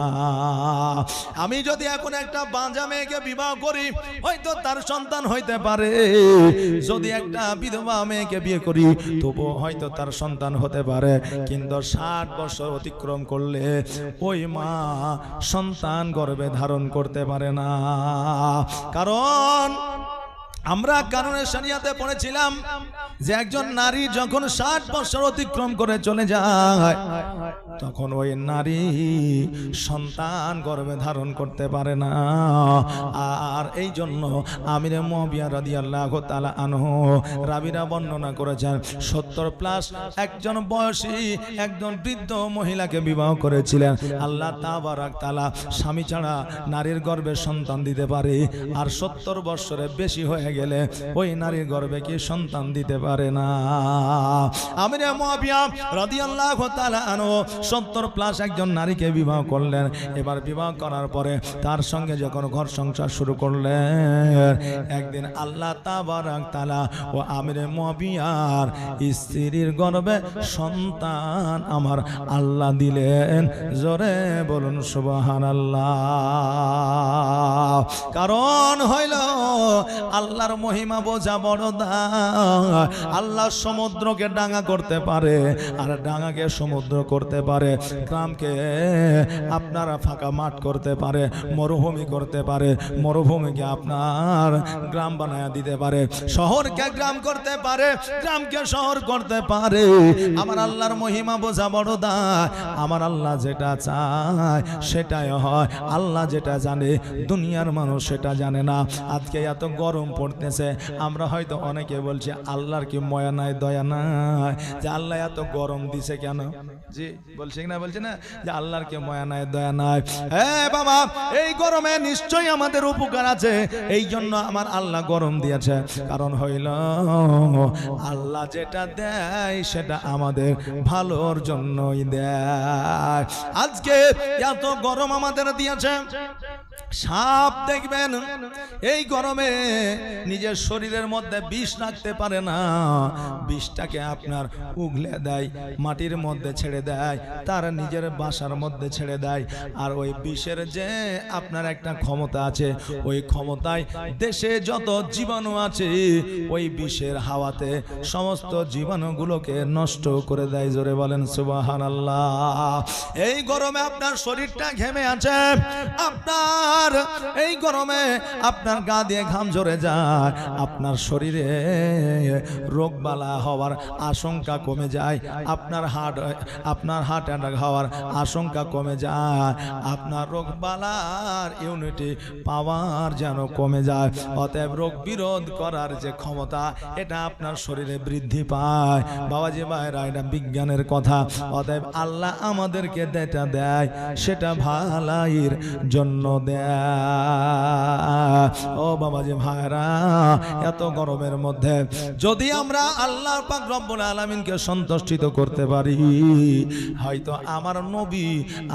আমি যদি এখন একটা বাঁজা মেয়েকে বিবাহ করি হয়তো তার সন্তান হইতে পারে, যদি একটা বিধবা মেয়েকে বিয়ে করি তবু হয়তো তার সন্তান হতে পারে, কিন্তু 60 বছর অতিক্রম করলে ওই মা সন্তান গর্ভে ধারণ করতে পারে না। কারণ আমরা কানুনে শরিয়াতে পড়েছিলাম যে একজন নারী যখন 60 বছর অতিক্রম করে চলে যায় তখন ওই নারী সন্তান গর্ভে ধারণ করতে পারে না। আর এই জন্য আমিরে মুয়াবিয়া রাদিয়াল্লাহু তাআলা আনহু রাবিরা বর্ণনা করেছেন 70+ একজন বয়সী একজন বৃদ্ধ মহিলাকে বিবাহ করেছিলেন। আল্লাহ তাবারাক তাআলা স্বামী ছাড়া নারীর গর্ভে সন্তান দিতে পারে, আর 70 বছরের বেশি হয়ে গেলে ওই নারীর গর্ভে কি সন্তান দিতে পারে না। আমিরে মুয়াবিয়া রাদিয়াল্লাহু তাআলা আনহু 70+ একজন নারীকে বিবাহ করলেন। এবার বিবাহ করার পরে তার সঙ্গে যখন ঘর সংসার শুরু করলেন, একদিন আল্লাহ তাবারাক তাআলা ও আমিরে মুয়াবিয়ার স্ত্রীর গর্ভে সন্তান আমার আল্লাহ দিলেন। জোরে বলুন সুবহানাল্লাহ। কারণ হইল আল্লাহর মহিমা বোঝা বড় দায়। আল্লাহ সমুদ্রকে ডাঙা করতে পারে, আর ডাঙাকে সমুদ্র করতে পারে, গ্রামকে আপনারা ফাঁকা মাঠ করতে পারে, মরুভূমি করতে পারে, মরুভূমিকে আপনার গ্রাম বানায় দিতে পারে, শহরকে গ্রাম করতে পারে, গ্রামকে শহর করতে পারে। আমার আল্লাহর মহিমা বোঝা বড় দায়। আমার আল্লাহ যেটা চায় সেটাই হয়। আল্লাহ যেটা জানে দুনিয়ার মানুষ সেটা জানে না। আজকে এত গরম পড়তেছে, আমরা হয়তো অনেকে বলছি আল্লাহর কি ময়া নাই, দয়া নাই, যে আল্লাহ এত গরম দিছে কেন? জি বলছি না, বলছি না যে আল্লাহর কি ময়া নাই, দয়া নাই। হ্যাঁ বাবা, এই গরমে নিশ্চয়ই আমাদের উপকার আছে, এই জন্য আমার আল্লাহ গরম দিয়েছে। কারণ হইল আল্লাহ যেটা দেয় সেটা আমাদের ভালোর জন্যই দেয়। আজকে এত গরম আমাদের দিয়েছে, সাপ দেখবেন এই গরমে নিজের শরীরের মধ্যে বিষ রাখতে পারে না, বিষটাকে আপনার উগলে দেয়, মাটির মধ্যে ছেড়ে দেয়, তার নিজের বাসার মধ্যে ছেড়ে দেয়। আর ওই বিষের যে আপনার একটা ক্ষমতা আছে, ওই ক্ষমতায় দেশে যত জীবাণু আছে ওই বিষের হাওয়াতে সমস্ত জীবাণুগুলোকে নষ্ট করে দেয়। জোরে বলেন সুবহানাল্লাহ। এই গরমে আপনার শরীরটা ঘেমে আছে, আপনার এই গরমে আপনার গা দিয়ে ঘাম ঝরে যায়, আপনার শরীরে রোগবালা হওয়ার আশঙ্কা কমে যায়, আপনার হার্ট অ্যাটাক হওয়ার আশঙ্কা কমে যায়, আপনার রোগবালার ইউনিটি পাওয়ার যেন কমে যায়। অতএব রোগ বিরোধ করার যে ক্ষমতা এটা আপনার শরীরে বৃদ্ধি পায়। বাবাজি ভাইরা, এটা বিজ্ঞানের কথা। অতএব আল্লাহ আমাদেরকে যেটা দেয় সেটা ভালাইয়ের জন্য দেয়। ও বাবাজি ভাইরা, এত গরমের মধ্যে যদি আমরা আল্লাহ পাক রব্বুল আলামিনকে সন্তুষ্ট করতে পারি, হয়তো আমার নবী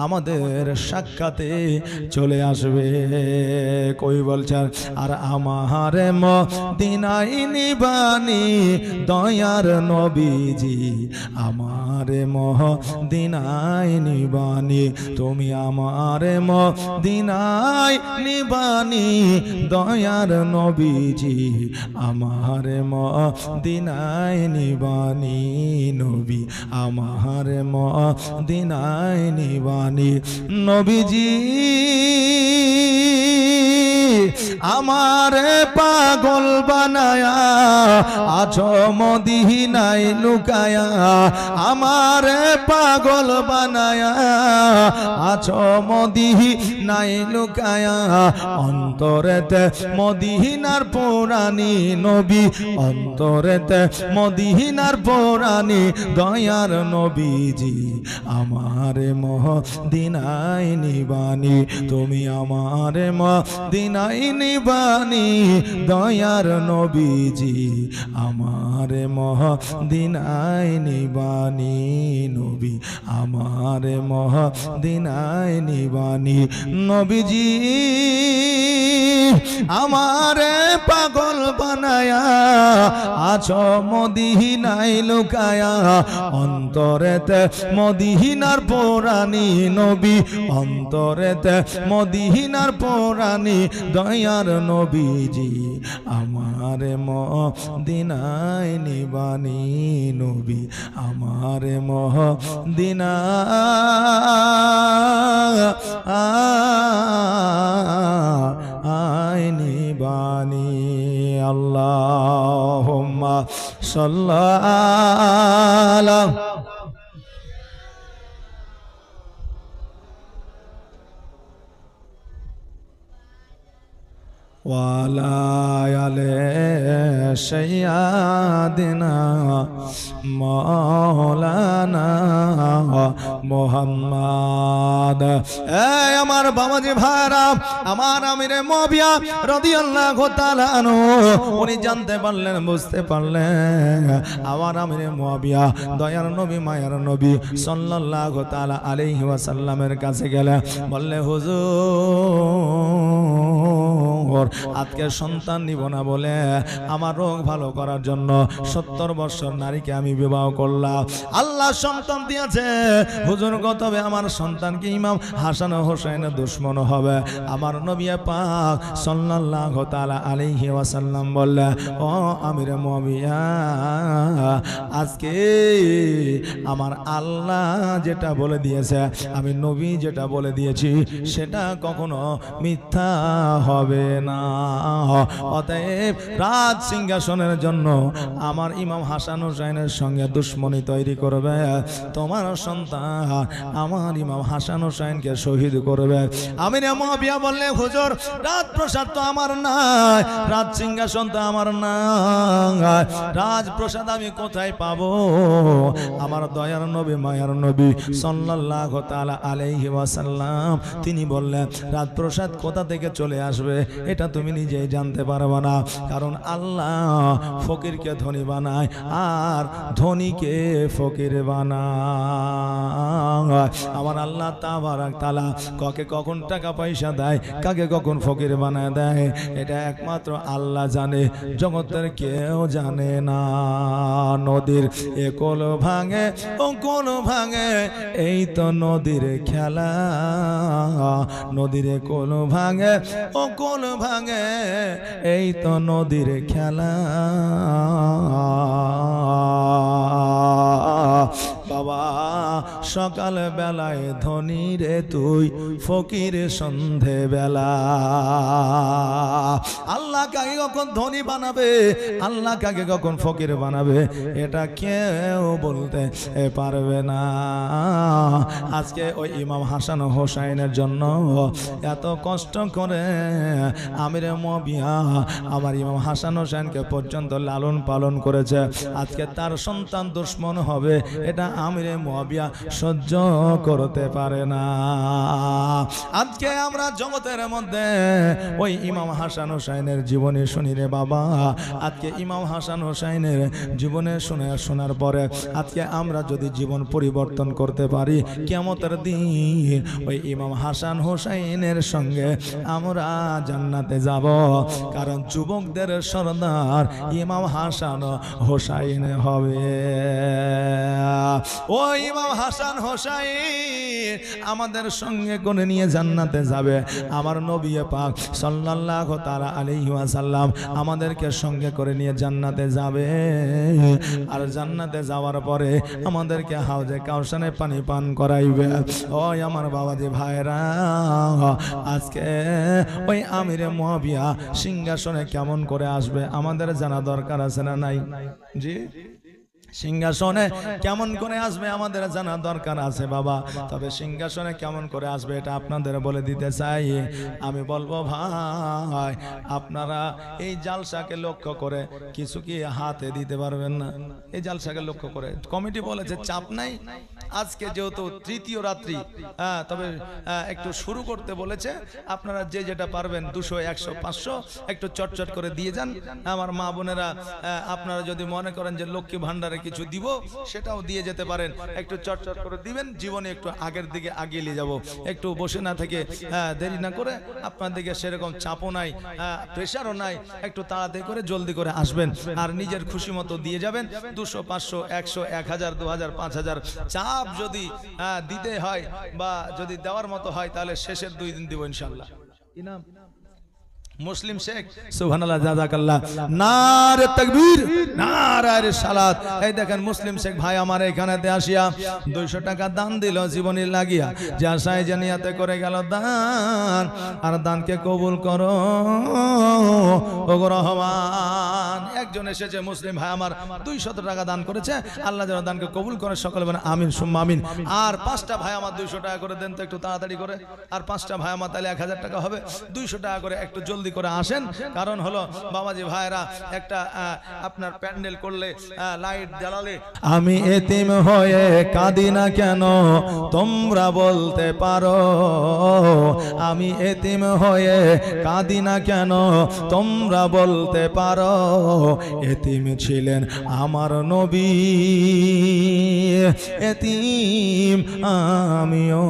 আমাদের সাক্ষাতে চলে আসবে। কই বলছেন, আর আমার মদিনায় নিবানি দয়ার নবীজি, আমার মদিনায় নিবানি, তুমি আমার মদিনায় নিবানি দয়ার নবীজি, আমার মদিনায় নিবানি নবী, আমার মদিনায় নিবানি নবীজি। আমারে পাগল বানায়া আছো মদিনায় লুকায়া, আমারে পাগল বানায়া আছো মদিনায় লুকায়া, অন্তরেতে মদিনার পৌরাণী নবী, অন্তরেতে মদিনার পৌরাণী দয়ার নবীজি, আমারে মদিনায় নিবানি, তুমি আমারে মদিনায় নিবানি দয়ার নবীজি, আমারে মদিনায় নিবানি নবী, আমারে মদিনায় নিবানি নবীজি। আমারে পাগল বানায়া আছো মদিনায় লুকায়া, অন্তরেতে মদিনার পৌরাণী নবী, অন্তরেতে মদিনার পৌরাণী দয়ার নবীজি, আমারে মদিনায় নিবানি নবী, আমারে মদিনায় নিবানি। আল্লাহ সাল্লাল্লাহু ওয়ালা আলে সাইয়্যিদিনা মাওলানা মুহাম্মদ। এই আমার বাবাজি ভাইরা, আমার আমিরে মুআবিয়া রাদিয়াল্লাহু তাআলা আনহু উনি জানতে পারলেন, বুঝতে পারলেন আমার আমিরে মুআবিয়া দয়ার নবী মায়ার নবী সাল্লাল্লাহু তাআলা আলাইহি ওয়াসাল্লামের কাছে গেলে বললে, হুজুর আজকে সন্তান নিব না বলে আমার রোগ ভালো করার জন্য 70 বছর নারীকে আমি বিবাহ করলাম। আল্লাহ সন্তান দিয়েছে হুজুর, তবে আমার সন্তানকে ইমাম হাসান ও হোসেনের দুশ্মন হবে। আমার নবী পাক সাল্লাল্লাহু তাআলা আলাইহি ওয়াসাল্লাম বললেন, ও আমিরে মুআবিয়া, আজকে আমার আল্লাহ যেটা বলে দিয়েছে, আমি নবী যেটা বলে দিয়েছি সেটা কখনো মিথ্যা হবে না। অতএব রাজ সিংহাসনের জন্য আমার ইমাম হাসান হোসেনের সঙ্গে দুশ্মনী তৈরি করবে, তোমার সন্তান আমার ইমাম হাসান হোসেনকে শহীদ করবে। আমিরে মুআবিয়া বললে, হুজুর রাজপ্রাসাদ তো আমার নাই, রাজ সিংহাসন তো আমার নাই, রাজপ্রাসাদ আমি কোথায় পাবো? আমার দয়ার নবী মায়ার নবী সাল্লাল্লাহু তাআলা আলাইহি ওয়াসাল্লাম তিনি বললেন, রাজপ্রাসাদ কোথা থেকে চলে আসবে এটা তুমি নিজেই জানতে পারবে না, কারণ আল্লাহ ফকিরকে ধনী বানায় আর ধনীকে ফকির বানায়। আমার আল্লাহ তাবারাক তাআলা কাকে কখন টাকা পয়সা দেয়, কাকে কখন ফকির বানায় দেয়, এটা একমাত্র আল্লাহ জানে, জগতের কেউ জানে না। নদীর একল ভাঙে অকল ভাঙে, এই তো নদীর খেলা, নদীর একল ভাঙে অকল ভাঙে, এই তো নদীর খেলা। বাবা সকাল বেলায় ধনী রে তুই, ফকির সন্ধে বেলা। আল্লাহ কাকে কখন ধনী বানাবে, আল্লাহ কাকে কখন ফকির বানাবে, এটা কেউ বলতে পারবে না। আজকে ওই ইমাম হাসান হোসেনের জন্য এত কষ্ট করে আমিরে মুআবিয়া আমার ইমাম হাসান হোসেনকে পর্যন্ত লালন পালন করেছে, আজকে তার সন্তান দুশ্মন হবে, এটা আমিরে মুআবিয়া সহ্য করতে পারে না। আজকে আমরা জগতের মধ্যে ওই ইমাম হাসান হোসেনের জীবনে শুনি রে বাবা, আজকে ইমাম হাসান হোসেনের জীবনে শোনার পরে আজকে আমরা যদি জীবন পরিবর্তন করতে পারি, কিয়ামতের দিন ওই ইমাম হাসান হোসেনের সঙ্গে আমরা জান্নাতে যাব, কারণ যুবকদের সরদার ইমাম হাসান হোসেন হবে। ও ইমাম হাসান হোসেন আমাদের সঙ্গে কোনে নিয়ে জান্নাতে যাবে। আমার নবী পাক সাল্লাল্লাহু তাআলা আলাইহি ওয়াসাল্লাম আমাদেরকে সঙ্গে করে নিয়ে জান্নাতে যাবে, আর জান্নাতে যাওয়ার পরে আমাদেরকে হাউজে কাউসারে পানি পান করাইবে। ও আমার বাবাজি ভাইরা, আজকে ওই আমিরে মুআবিয়া সিংহাসনে কেমন করে আসবে আমাদের জানা দরকার আছে না নাই? জি, সিংহাসনে কেমন করে আসবে আমাদের জানা দরকার আছে বাবা। তবে সিংহাসনে কেমন করে আসবে এটা আপনাদের বলে দিতে চাই। আমি বলবো ভাই, আপনারা এই জালসাকে লক্ষ্য করে কিছু কি হাতে দিতে পারবেন না? এই জালসাকে লক্ষ্য করে কমিটি বলেছে চাপ নাই, আজকে যেহেতু তৃতীয় রাত্রি, তবে একটু শুরু করতে বলেছে, আপনারা যে যেটা পারবেন 200 100 500 একটু চটচট করে দিয়ে যান। আমার মা বোনেরা আপনারা যদি মনে করেন যে লক্ষ্মী ভান্ডারে কিছু দিব সেটাও দিয়ে যেতে পারেন, একটু চটচট করে দিবেন, জীবনে একটু আগের দিকে আগিয়ে নিয়ে যাব। একটু বসে না থেকে দেরি না করে, আপনার দিকে সেরকম চাপও নাই, প্রেশারও নাই, একটু তাড়াতাড়ি করে জলদি করে আসবেন আর নিজের খুশি মতো দিয়ে যাবেন। 200 500 100 1000 2000 5000 চাপ যদি দিতে হয় বা যদি দেওয়ার মতো হয় তাহলে শেষের 2 দিন দিব ইনশাআল্লাহ। কি নাম মুসলিম শেখ সুবহানাল্লাহ জাযাকাল্লাহ নারে তাকবীর নারে রিসালাত। এই দেখেন মুসলিম শেখ ভাই আমার এখানেতে আসিয়া 200 টাকা দান দিল জীবনী লাগিয়া, যে আশায় জানিয়াতে করে গেল দান। আর দানকে কবুল করো ওগো রহমান। একজন এসেছে মুসলিম ভাই আমার 200 টাকা দান করেছে, আল্লাহ যেন দানকে কবুল করে, সকলে বলেন আমিন সুম্মা আমিন। আর 5টা ভাই আমার 200 টাকা করে দেন তো একটু তাড়াতাড়ি করে। আর 5টা ভাই আমার তাহলে 1000 টাকা হবে। 200 টাকা করে একটু জলদি করে আসেন, কারণ হলো বাবাজি ভাইরা একটা আপনার প্যান্ডেল করলে লাইট জ্বালালে আমি এতিম হয়ে কাঁদি না কেন তোমরা বলতে পারো, আমি এতিম হয়ে কাঁদি না কেন তোমরা বলতে পারো, এতিম ছিলেন আমার নবী এতিম আমিও।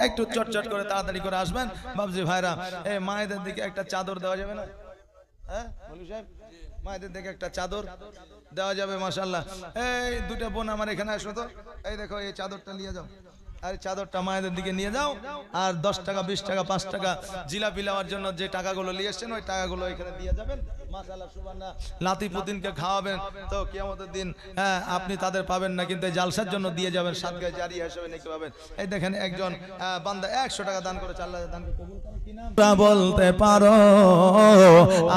একটু চটচট করে তাড়াতাড়ি করে আসবেন বাবজি ভাইরা। এই মায়েদের দিকে একটা চাদর দেওয়া যাবে না? হ্যাঁ মৌলভী সাহেব, মায়েদের দিকে একটা চাদর দেওয়া যাবে মাশাআল্লাহ। এই দুটো বোন আমার এখানে আসো তো, এই দেখো এই চাদরটা নিয়ে যাও, আর চাদরটা মায়েদের দিকে নিয়ে যাও। আর 10 টাকা 20 টাকা 5 টাকা জিলাপি নেওয়ার জন্য যে টাকাগুলো নিয়ে এসছেন ওই টাকাগুলো এখানে দিয়ে যাবেন মাশাআল্লাহ সুবহানাল্লাহ। লাতি পুতিনকে খাওয়াবেন তো কিয়ামতের দিন হ্যাঁ আপনি তাদের পাবেন না, কিন্তু জালসার জন্য দিয়ে যাবেন, সাদগায়ে জারি হিসেবে নাকি পাবেন। এই দেখেন একজন বান্দা 100 টাকা দান করেছে, আল্লাহ দানকে কবুল করুন। কি নাম বলতে পারো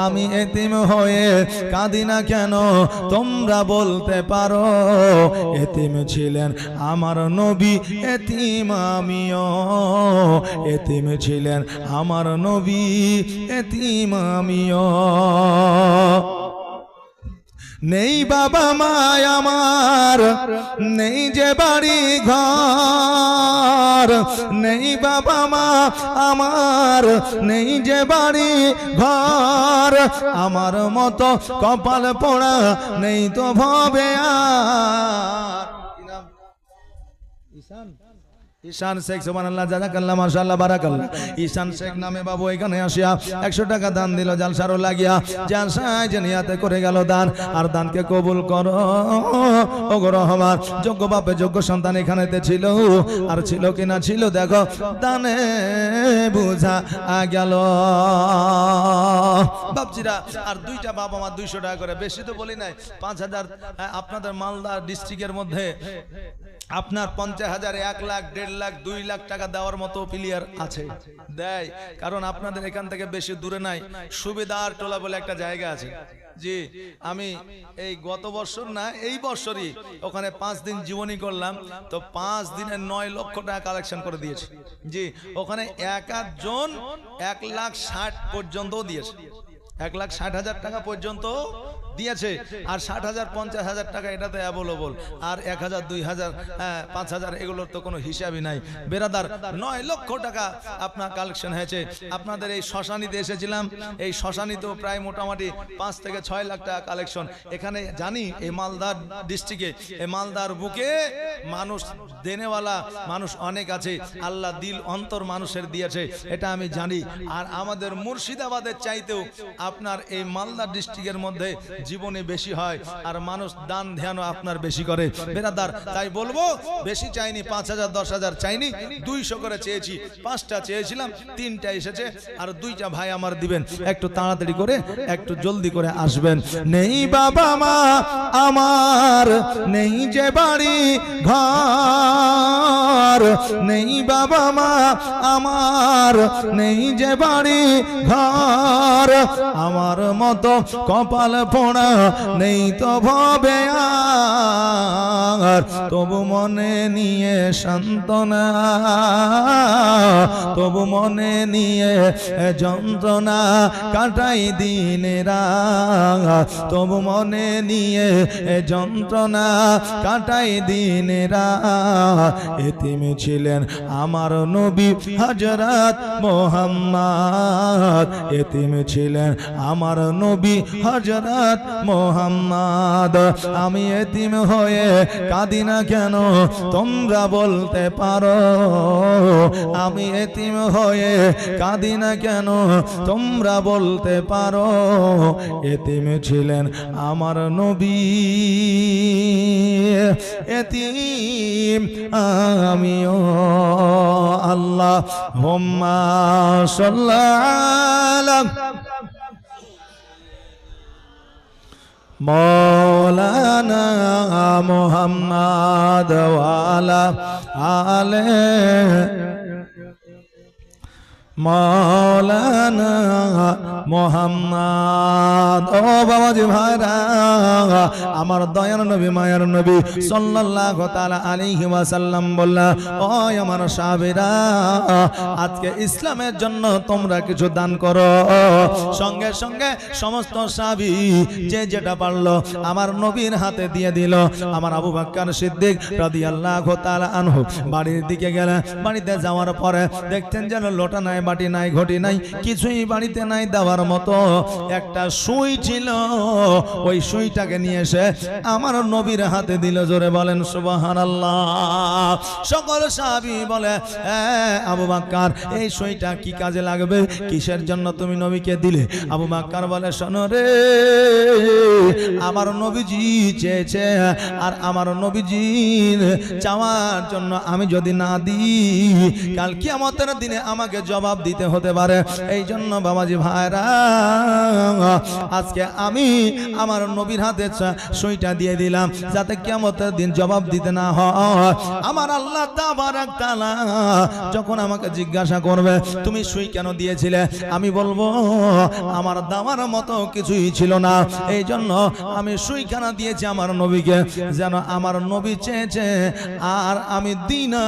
আমি এতিম হয়ে কাঁদি না কেন তোমরা বলতে পারো, এতিম ছিলেন আমার নবী এতিম আমিও, এতিম ছিলেন আমার নবী এতিম আমিও। নেই বাবা মা আমার, নেই যে বাড়ি ঘর, নেই বাবা মা আমার, নেই যে বাড়ি ঘর, আমার মতো কপাল পোড়া নেই তো ভবে আর। কি নাম? ঈশান ঈশান শেখ সুবহানাল্লাহ জাযাকাল্লাহ মাশাআল্লাহ বারাকাল্লাহ। ঈশান শেখ নামে বাবু এখানে আসিয়া 100 টাকা দান দিল জালসারও লাগিয়া, জালসায় যে নিয়াতে করে গেল দান। আর দানকে কবুল করো ওগো রহমান। যোগ্য বাপে যোগ্য সন্তান এখানেতে ছিল, আর ছিল কিনা ছিল দেখো দানে বুঝা গেল বাপজিরা। আর 2টা বাবা মা 200 টাকা করে, বেশি তো বলি নাই 5000। আপনাদের মালদা ডিস্ট্রিক্টের মধ্যে আপনার 50,000 1 লাখ 1.5 লাখ 2 লাখ টাকা দেওয়ার মতো প্লেয়ার আছে, দেয়। কারণ আপনাদের এখান থেকে বেশি দূরে নাই, সুবিধার টোলা বলে একটা জায়গা আছে। জি আমি এই গত বছর না এই বছরই ওখানে 5 দিন জীবনী করলাম, তো 5 দিনে 9 লক্ষ টাকা কালেকশন করে দিয়েছে। জি ওখানে এক জন 1,60,000 পর্যন্ত দিয়েছে, 1,60,000 টাকা পর্যন্ত দিয়েছে। আর 60,000 50,000 টাকা এটাতে অ্যাভেলেবল, আর 1,000 2,000 5,000 এগুলোর তো কোনো হিসাবই নাই বেরাদার। 9 লক্ষ টাকা আপনার কালেকশন হয়েছে। আপনাদের এই শ্মশানিতে এসেছিলাম, এই শ্মশানিতেও প্রায় মোটামুটি 5 থেকে 6 লাখ টাকা কালেকশন। এখানে জানি এই মালদার ডিস্ট্রিক্টে, এই মালদার বুকে মানুষ দেনেওয়ালা মানুষ অনেক আছে, আল্লাহ দিল অন্তর মানুষের দিয়েছে, এটা আমি জানি। আর আমাদের মুর্শিদাবাদের চাইতেও আপনার এই মালদা ডিস্ট্রিক্টের মধ্যে জীবনে বেশি হয়, আর মানুষ দান ধ্যানও আপনার বেশি করে বেরাদার। তাই বলবো বেশি চাইনি, 5,000 10,000 চাইনি, 200 করে চেয়েছি। 5টা চেয়েছিলাম, 3টা এসেছে, আর 2টা ভাই আমার দিবেন। একটু তাড়াতাড়ি করে একটু জলদি করে আসবেন। নেই বাবা মা আমার, নেই যে বাড়ি ঘর, নেই বাবা মা আমার, নেই যে বাড়ি ঘর, আমার মতো কপাল পোড়া নেই তো ভবে আর। তবু মনে নিয়ে সান্ত্বনা, তবু মনে নিয়ে যন্ত্রণা কাটাই দিনের রাত, তবু মনে নিয়ে যন্ত্রণা কাটাই দিনের রাত। এতিম ছিলেন আমার নবী হযরত মুহাম্মদ, এতিম ছিলেন আমার নবী হযরত মুহাম্মদ। আমি এতিম হয়ে কাঁদি না কেন তোমরা বলতে পারো, আমি এতিম হয়ে কাঁদি না কেন তোমরা বলতে পারো, এতিম ছিলেন আমার নবী, এতিম আমিও। আল্লাহুম্মা সাল্লি মৌলানা মুহাম্মদ ওয়ালা আলে মৌলানা মুহাম্মদ। ও বাবাজি ভাইরা, আমার দয়ার নবী মায়ার নবী সাল্লাল্লাহু তাআলা আলাইহি ওয়াসাল্লাম বললেন, ও আমার সাহাবীরা, আজকে ইসলামের জন্য তোমরা কিছু দান করো। সঙ্গে সঙ্গে সমস্ত সাহাবী যে যেটা পারলো আমার নবীর হাতে দিয়ে দিল। আমার আবু বকর সিদ্দিক রাদিয়াল্লাহু তাআলা আনহু বাড়ির দিকে গেলেন। বাড়িতে যাওয়ার পরে দেখতেন যেন লোটা নাই, বাটি নাই, ঘটি নাই, কিছুই বাড়িতে নাই দেওয়ার মতো। একটা সুই ছিল, ওই সুইটাকে নিয়ে এসে আমার নবীর হাতে দিল। জোরে বলেন সুবহানাল্লাহ। সকল সাহাবী বলে, আবু বকর এই সুইটা কি কাজে লাগবে, কিসের জন্য তুমি নবীকে দিলে? আবু বকর বলে, শোনো রে, আমার নবীজি চেয়েছে, আর আমার নবীজির চাওয়ার জন্য আমি যদি না দিই, কাল কিয়ামতের দিনে আমাকে জবাব দিতে হতে পারে। এই জন্য বাবাজি ভাইরা, আজকে আমি আমার নবীর হাতে সুইটা দিয়ে দিলাম, যাতে কিয়ামতের দিন জবাব দিতে না হয়। আমার আল্লাহ তাবারাক তাআলা যখন আমাকে জিজ্ঞাসা করবে তুমি সুই কেন দিয়েছিলে, আমি বলবো আমার দেওয়ার মতো কিছুই ছিল না, এই জন্য আমি সুই কেন দিয়েছি আমার নবীকে, যেন আমার নবী চেয়েছে আর আমি দিই না,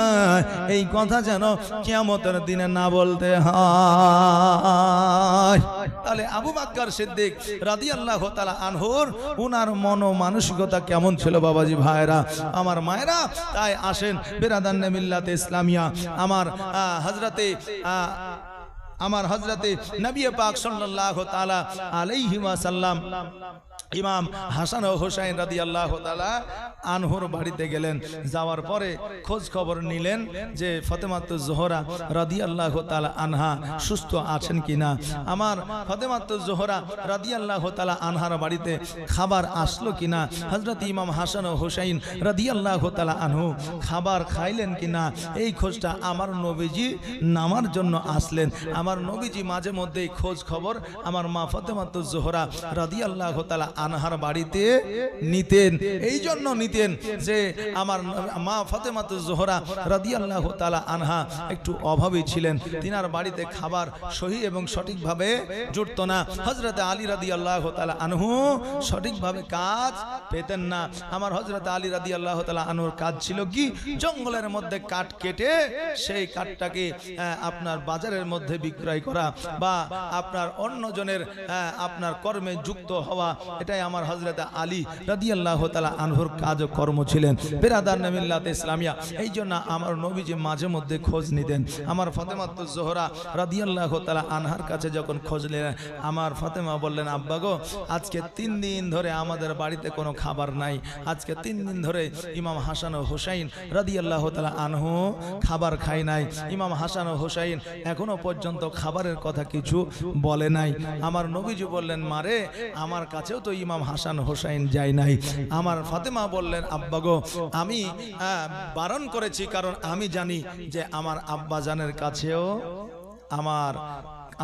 এই কথা যেন কিয়ামতের দিনে না বলতে হয়। তাহলে আবু বকর সিদ্দিক রাদিয়াল্লাহু তাআলা আনহুর উনার মন মানসিকতা কেমন ছিল বাবাজি ভাইরা, আমার মায়েরা। তাই আসেন বিরাদান মিল্লাতে ইসলামিয়া, আমার হযরতে নবী পাক সাল্লাল্লাহু তাআলা আলাইহি ওয়াসাল্লাম ইমাম হাসান ও হুসাইন রাদিয়াল্লাহু তাআলা আনহুর বাড়িতে গেলেন। যাওয়ার পরে খোঁজ খবর নিলেন যে ফাতেমাতুজ জোহরা রাদিয়াল্লাহু তাআলা আনহা সুস্থ আছেন কিনা। আমার ফাতেমাতুজ জোহরা রাদিয়াল্লাহু তাআলা আনহার বাড়িতে খাবার আসলো কিনা, হযরত ইমাম হাসান ও হুসাইন রাদিয়াল্লাহু তাআলা আনহু খাবার খাইলেন কিনা, এই খোঁজটা আমার নবীজি নামার জন্য আসলেন। আমার নবীজি মাঝে মধ্যেই খোঁজ খবর আমার মা ফাতেমাতুজ জোহরা রাদিয়াল্লাহু তাআলা আনহার বাড়িতে নিতেন। এই জন্য নিতেন যে আমার মা ফাতেমাতুজ জোহরা রাদিয়াল্লাহু তাআলা আনহা একটু অভাবী ছিলেন, তিনার বাড়িতে খাবার সহি এবং সঠিকভাবে জুটত না। হযরত আলী রাদিয়াল্লাহু তাআলা আনহু সঠিকভাবে কাজ পেতেন না। আমার হযরত আলী রাদিয়াল্লাহু তাআলা আনহুর কাজ ছিল কি, জঙ্গলের মধ্যে কাঠ কেটে সেই কাঠটাকে আপনার বাজারের মধ্যে বিক্রয় করা বা আপনার অন্যজনের আপনার কর্মে যুক্ত হওয়া, এটাই আমার হযরত আলী রাদিয়াল্লাহু তাআলা আনহুর কাজ ও কর্ম ছিলেন। বিরাদার মিল্লাতে ইসলামিয়া, এই জন্য আমার নবীজি মাঝে মধ্যে খোঁজ নিতেন। আমার ফাতেমাতুজ জোহরা রাদিয়াল্লাহু তাআলা আনহার কাছে যখন খোঁজ নিলেন, আমার ফাতেমা বললেন, আব্বা গো, আজকে 3 দিন ধরে আমাদের বাড়িতে কোনো খাবার নাই, আজকে 3 দিন ধরে ইমাম হাসান ও হুসাইন রাদিয়াল্লাহু তাআলা আনহু খাবার খায় নাই। ইমাম হাসান ও হুসাইন এখনো পর্যন্ত খাবারের কথা কিছু বলে নাই। আমার নবীজি বললেন, মারে, আমার কাছেও তো ইমাম হাসান হোসাইন যায় নাই। আমার ফাতেমা বললেন, আব্বা গো, আমি বারণ করেছি, কারণ আমি জানি যে আমার আব্বাজানের কাছেও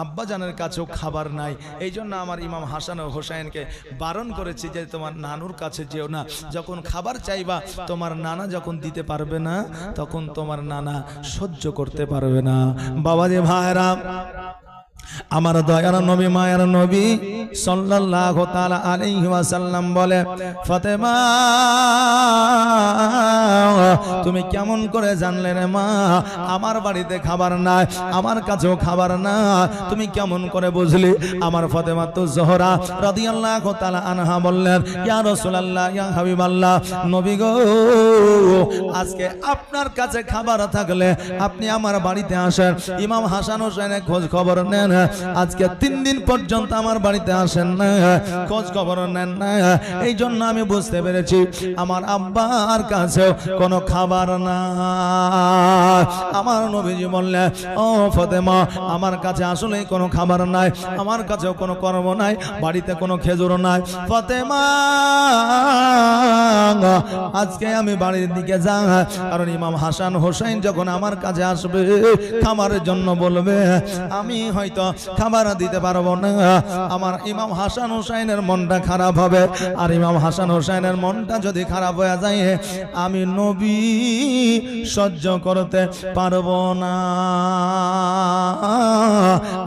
আব্বাজানের কাছেও খাবার নাই। এই জন্য আমার ইমাম হাসান ও হোসাইনকে বারণ করেছি যে তোমার নানুর কাছে যেও না, যখন খাবার চাইবা তোমার নানা যখন দিতে পারবে না, তখন তোমার নানা সহ্য করতে পারবে না। বাবাজি ভাইরা, আমার দয়ার নবী মায়ের নবী সাল্লাল্লাহু তাআলা আলাইহি ওয়াসাল্লাম বলে, ফাতেমা তুমি কেমন করে জানলে রে মা আমার বাড়িতে খাবার নাই, আমার কাছেও খাবার না, তুমি কেমন করে বুঝলি? আমার ফাতেমা তো জোহরা রাদিয়াল্লাহু তাআলা আনহা বললেন, ইয়া রাসূলুল্লাহ, ইয়া হাবিবাল্লাহ, নবী গো, আজকে আপনার কাছে খাবার থাকলে আপনি আমার বাড়িতে আসেন, ইমাম হাসান হোসেনের খোঁজ খবর নেন। আজকে 3 দিন পর্যন্ত আমার বাড়িতে আসেন না, খোঁজ খবর নেন না। এই জন্য আমি বুঝতে পেরেছি আমার আব্বার কাছেও কোনো খাবার না। আমার নবীজি বললেন, ও ফাতেমা, আমার কাছে আসলে কোনো খাবার নাই, আমার কাছেও কোনো কর্ম নাই, বাড়িতে কোনো খেজুর নাই। ফাতেমা, আজকে আমি বাড়ির দিকে যাই, কারণ ইমাম হাসান হোসেন যখন আমার কাছে আসবে খাবারের জন্য বলবে, আমি হয়তো খাবার দিতে পারবো না। আমার ইমাম হাসান হোসেনের মনটা খারাপ হবে, আর ইমাম হাসান হোসেনের মনটা যদি খারাপ হয়ে যায় আমি নবী সহ্য করতে পারবো না।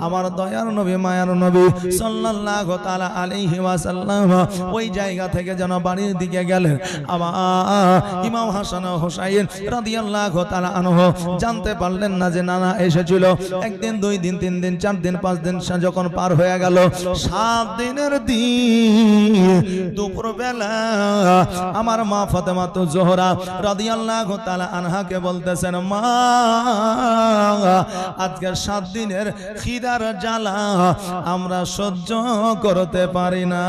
আমার দয়ার নবী, মায়ার নবী সাল্লাল্লাহু তাআলা আলাইহি ওয়াসাল্লাম ওই জায়গা থেকে যেন বাড়ির দিকে গেলেন। আমার ইমাম হাসান হোসেন রাদিয়াল্লাহু তাআলা আনহু জানতে পারলেন না যে নানা এসেছিল। একদিন, 2 দিন, 3 দিন, 4 দিন, 5 দিন যখন পার হয়ে গেল, 7 দিনের দিন দুপুরবেলা আমার মা ফাতেমা তো জোহরা রাদিয়াল্লাহু তাআলা আনহাকে বলতেছেন, মা, আজকে 7 দিনের খিদার জ্বালা আমরা সহ্য করতে পারি না।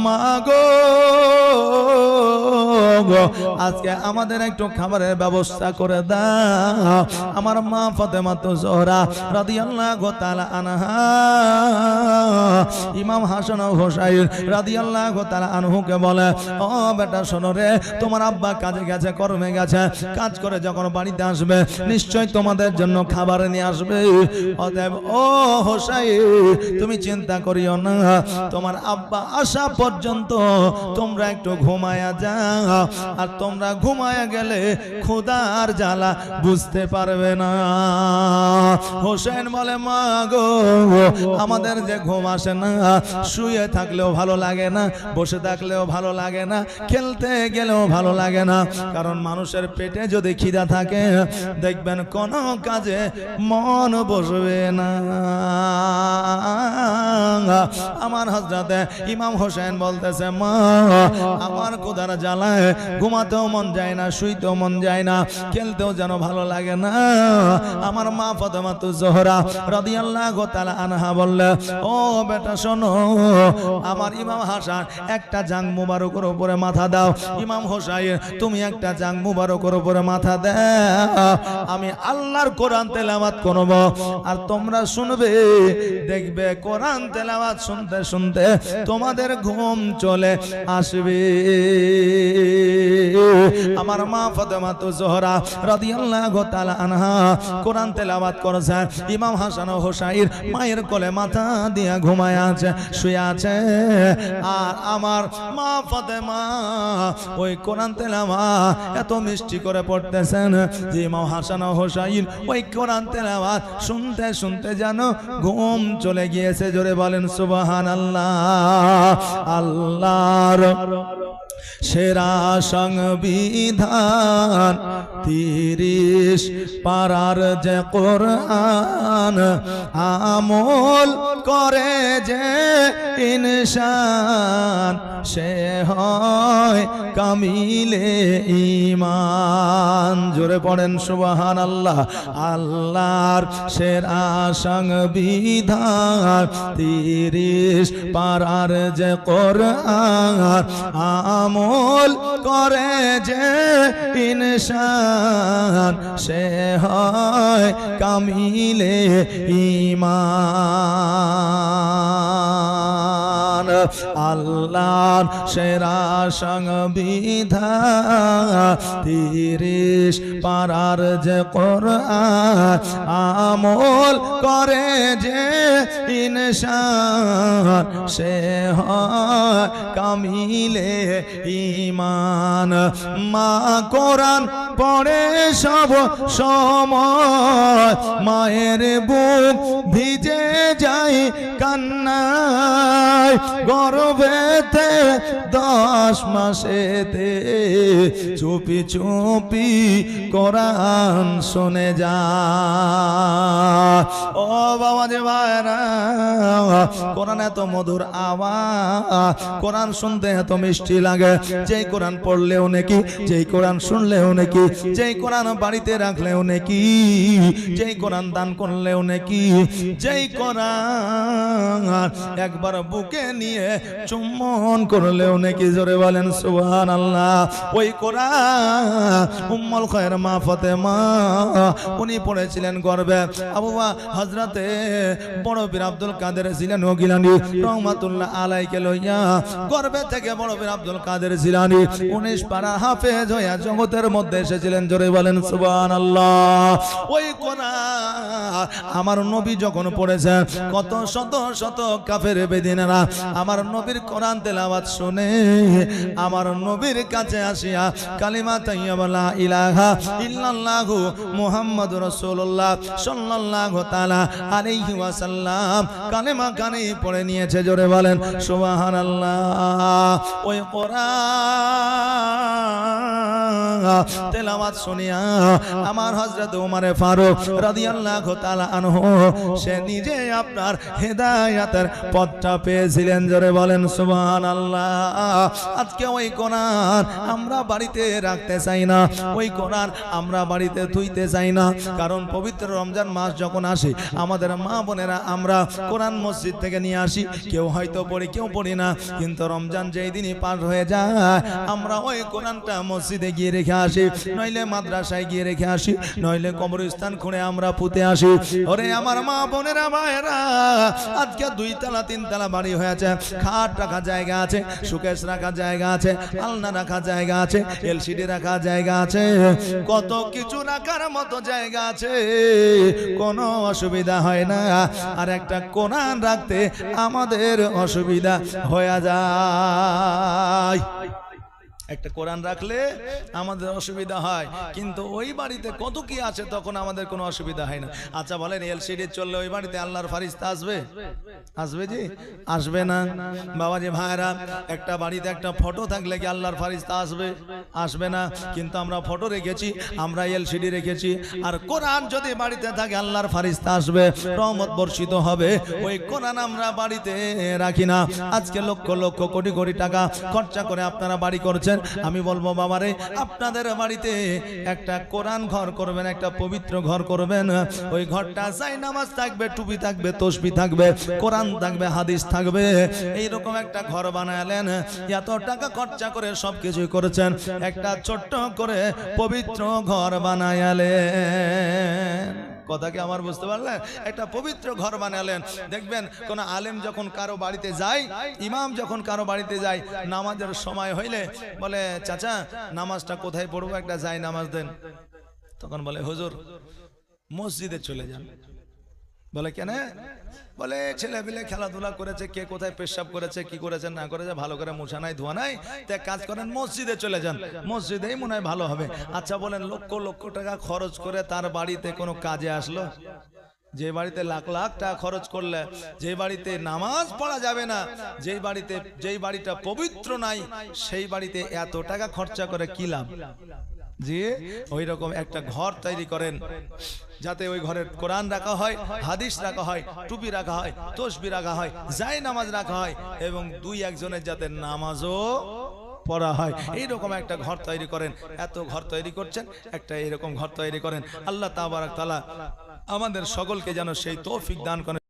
মা গো, আজকে আমাদের একটু খাবারের ব্যবস্থা করে দাও। আমার মা ফাতেমা তো জোহরা রাদিয়াল্লাহু তাআলা আনহা ইমাম হাসান হোসেন রাদিয়াল্লাহু তাআলা আনহুকে বলে, ও বেটা শোনো রে, তোমার আব্বা কাজে গেছে, কর্মে গেছে, কাজ করে যখন বাড়িতে আসবে নিশ্চয় তোমাদের জন্য খাবার নিয়ে আসবে। অতএব ও হোসেন, তুমি চিন্তা করিও না, তোমার আব্বা আসা পর্যন্ত তোমরা একটু ঘুমায়া যাও, আর তোমরা ঘুমায়া গেলে ক্ষুধার জ্বালা বুঝতে পারবে না। হোসেন বলে, মা গো, আমাদের যে ঘুম আসে না, শুয়ে থাকলেও ভালো লাগে না, বসে থাকলেও ভালো লাগে না, খেলতে গেলেও ভালো লাগে না, কারণ মানুষের পেটে যদি খিদা থাকে দেখবেন কোন কাজে মন বসবে না। আমার হযরতে ইমাম হোসেন বলতেছে, মা, আমার ক্ষুধার জ্বালায় ঘুমাতেও মন যায় না, শুইতেও মন যায় না, খেলতেও যেন ভালো লাগে না। আমার মা ফাতেমা তো জোহরা রাদিয়াল্লাহু তাআলা আনহা বললে, ও বেটা শোনো, আমার ইমাম হাসান একটা জাং মুবারকের উপরে মাথা দাও, ইমাম হোসেন তুমি একটা জাং মুবারকের উপরে মাথা দাও, আমি আল্লাহর কোরআন তেলাওয়াত করব, আর তোমরা শুনবে, দেখবে কোরআন তেলাওয়াত শুনতে শুনতে তোমাদের ঘুম চলে আসবে। আমার মা ফাতেমা তো জোহরা রাদিয়াল্লাহু তাআলা আনহা কোরআন তেলাওয়াত করেছেন, ইমাম হাসান ও হোসেন মায়ের কোলে মাথা দিয়া ঘুমায় আছে, শুয়ে আছে, আর আমার মা ফাতেমা ওই কোরআন তেলাওয়াত এত মিষ্টি করে পড়তেছেন যে ইমাম হাসান ও হোসেন ওই কোরআন তেলাওয়াত শুনতে শুনতে যেন ঘুম চলে গিয়েছে। জোরে বলেন সুবহানাল্লাহ। আল্লাহর সেরা সংবিধান 30 পারার যে কোরআন, আমল করে যে ইনসান, সে হয় কামিলে ঈমান। জোরে পড়েন সুবহানাল্লাহ। আল্লাহর সেরা সংবিধান 30 পারার যে কোরআন, আমল করে যে ইনসান, সে হয় কামিলে ঈমান। আল্লাহর সেরা সংবিধান 30 পারার যে কোরআন, আমল করে যে ইনসান, সে হয় কামিলে ঈমান। মা কোরআন পড়ে সব সময় মায়ের বুক ভিজে যায় কান্নায় গর্ভেতে 10 মাসেতে চুপি চুপি কোরআন শুনে যায়। ও বাবা যে ভাইরা, কোরআন এত মধুর আওয়াজ, কোরআন শুনতে এত মিষ্টি লাগে। যেই কোরআন পড়লেও নাকি, যেই কোরআন শুনলেও নাকি, যেই কোরআন বাড়িতে রাখলেও নাকি, যেই কোরআন দান করলেও নাকি, যেই কোরআন একবার বুকে নিয়ে চুম্বন করলেও নাকি, জোরে বলেন সুবহানাল্লাহ। ওই কোরআন উম্মুল খায়র মা ফাতেমা উনি পড়েছিলেন গর্বে। আবু হযরতে বড় পীর আব্দুল কাদের জিলানী গিলানী রহমাতুল্লাহ আলাইহি লইয়া গর্বে থেকে বড় পীর আব্দুল কাদের জিলানী 19 পারা হাফেজ হইয়া জগতের মধ্যে এসেছিলেন, জোরে বলেন সুবহানাল্লাহ। ওই কোরআন আমার নবী যখন পড়েছেন, কত শত শত কাফের বেদিনেরা আমার নবীর কোরআন তেলাওয়াত শুনে আমার নবীর কাছে আসিয়া কালিমা তাইয়্যিবা লা ইলাহা ইল্লাল্লাহু মুহাম্মাদুর রাসূলুল্লাহ সাল্লাল্লাহু তাআলা আলাইহি ওয়াসাল্লাম কালিমা কানে পড়ে নিয়েছে, জোরে বলেন সুবহানাল্লাহ। ওই কোরআন তেলাওয়াত শুনিয়া আমার হযরত ওমর ফারুক রাদিয়াল্লাহু তাআলা আনহু সে নিজে আপনার হেদায়েতের পথটা পেয়েছিলেন, জোরে বলেন সুবহানাল্লাহ। আজকে ওই কোরআন আমরা বাড়িতে রাখতে চাই না, ওই কোরআন আমরা বাড়িতে ধুইতে চাই না। কারণ পবিত্র রমজান মাস যখন আসে আমাদের মা বোনেরা আমরা কোরআন মসজিদ থেকে নিয়ে আসি, কেউ হয়তো পড়ি কেউ পড়ি না, কিন্তু রমজান যেই দিনই পার হয়ে যায় আমরা ওই কোরআনটা মসজিদে গিয়ে রেখে আসি, নইলে মাদ্রাসায় গিয়ে রেখে আসি, নইলে কবরস্থান খুঁড়ে আমরা পুঁতে আসি। ওরে আমার মা বোনেরা ভাইয়েরা, আজকে 2 তলা 3 তলা বাড়ি হয়েছে, খাট রাখার জায়গা আছে, সুকেশ রাখার জায়গা আছে, আলনা রাখার জায়গা আছে, এলসিডি রাখার জায়গা আছে, কত কিছু রাখার মতো জায়গা আছে, কোনো অসুবিধা হয় না। আর একটা কোরআন রাখতে আমাদের অসুবিধা হয়ে যায়। একটা কোরআন রাখলে আমাদের অসুবিধা হয়, কিন্তু ওই বাড়িতে কত কি আছে তখন আমাদের কোনো অসুবিধা হয় না। আচ্ছা বলেন, এলসিডি চললে ওই বাড়িতে আল্লাহর ফারিস্তা আসবে? আসবে জি? আসবে না। বাবাজি ভাইরা, একটা বাড়িতে একটা ফটো থাকলে কি আল্লাহর ফারিস্তা আসবে? আসবে না। কিন্তু আমরা ফটো রেখেছি, আমরা এলসিডি রেখেছি, আর কোরআন যদি বাড়িতে থাকে আল্লাহর ফারিস্তা আসবে, রহমত বর্ষিত হবে। ওই কোরআন আমরা বাড়িতে রাখি না। আজকে লক্ষ লক্ষ কোটি কোটি টাকা খরচা করে আপনারা বাড়ি করছেন। আমি বলবো বাবারে, আপনাদের বাড়িতে একটা কোরআন ঘর করবেন, একটা পবিত্র ঘর করবেন। ওই ঘরটা যাই নামাজ থাকবে, টুপি থাকবে, তসবিহ থাকবে, কোরআন থাকবে, হাদিস থাকবে, এইরকম একটা ঘর বানালেন। এত টাকা খরচা করে সবকিছু করেছেন, একটা ছোট্ট করে পবিত্র ঘর বানালেন। কথা কি আমার বুঝতে পারলেন? একটা পবিত্র ঘর বানালেন। দেখবেন কোন আলেম যখন কারো বাড়িতে যায়, ইমাম যখন কারো বাড়িতে যায়, নামাজের সময় হইলে বলে, চাচা নামাজটা কোথায় পড়বো, একটা যাই নামাজ দেন। তখন বলে, হুজুর মসজিদে চলে যান। বলে কেন? বলে ছেলে পিলে খেলাধুলা করেছে, কে কোথায় পেশাব করেছে, কি করেছে না করেছে, ভালো করে মোছা নাই ধোয়া নাই, তাই কাজ করেন মসজিদে চলে যান, মসজিদেই মনে হয় ভালো হবে। আচ্ছা বলেন, লক্ষ লক্ষ টাকা খরচ করে তার বাড়িতে কোনো কাজে আসলো? যে বাড়িতে লাখ লাখ টাকা খরচ করলে, যে বাড়িতে নামাজ পড়া যাবে না, যেই বাড়িটা পবিত্র নাই, সেই বাড়িতে এত টাকা খরচা করে কি লাভ? যে ওই রকম একটা ঘর তৈরি করেন, যাতে ওই ঘরের কোরআন রাখা হয়, হাদিস রাখা হয়, টুপি রাখা হয়, তসবিহ রাখা হয়, যাই নামাজ রাখা হয়, এবং 2-1 জনের যাতে নামাজও পড়া হয়। এইরকম একটা ঘর তৈরি করেন। এত ঘর তৈরি করছেন, একটা এরকম ঘর তৈরি করেন। আল্লাহ তাবারাক তাআলা আমাদের সকলকে যেন সেই তৌফিক দান করেন।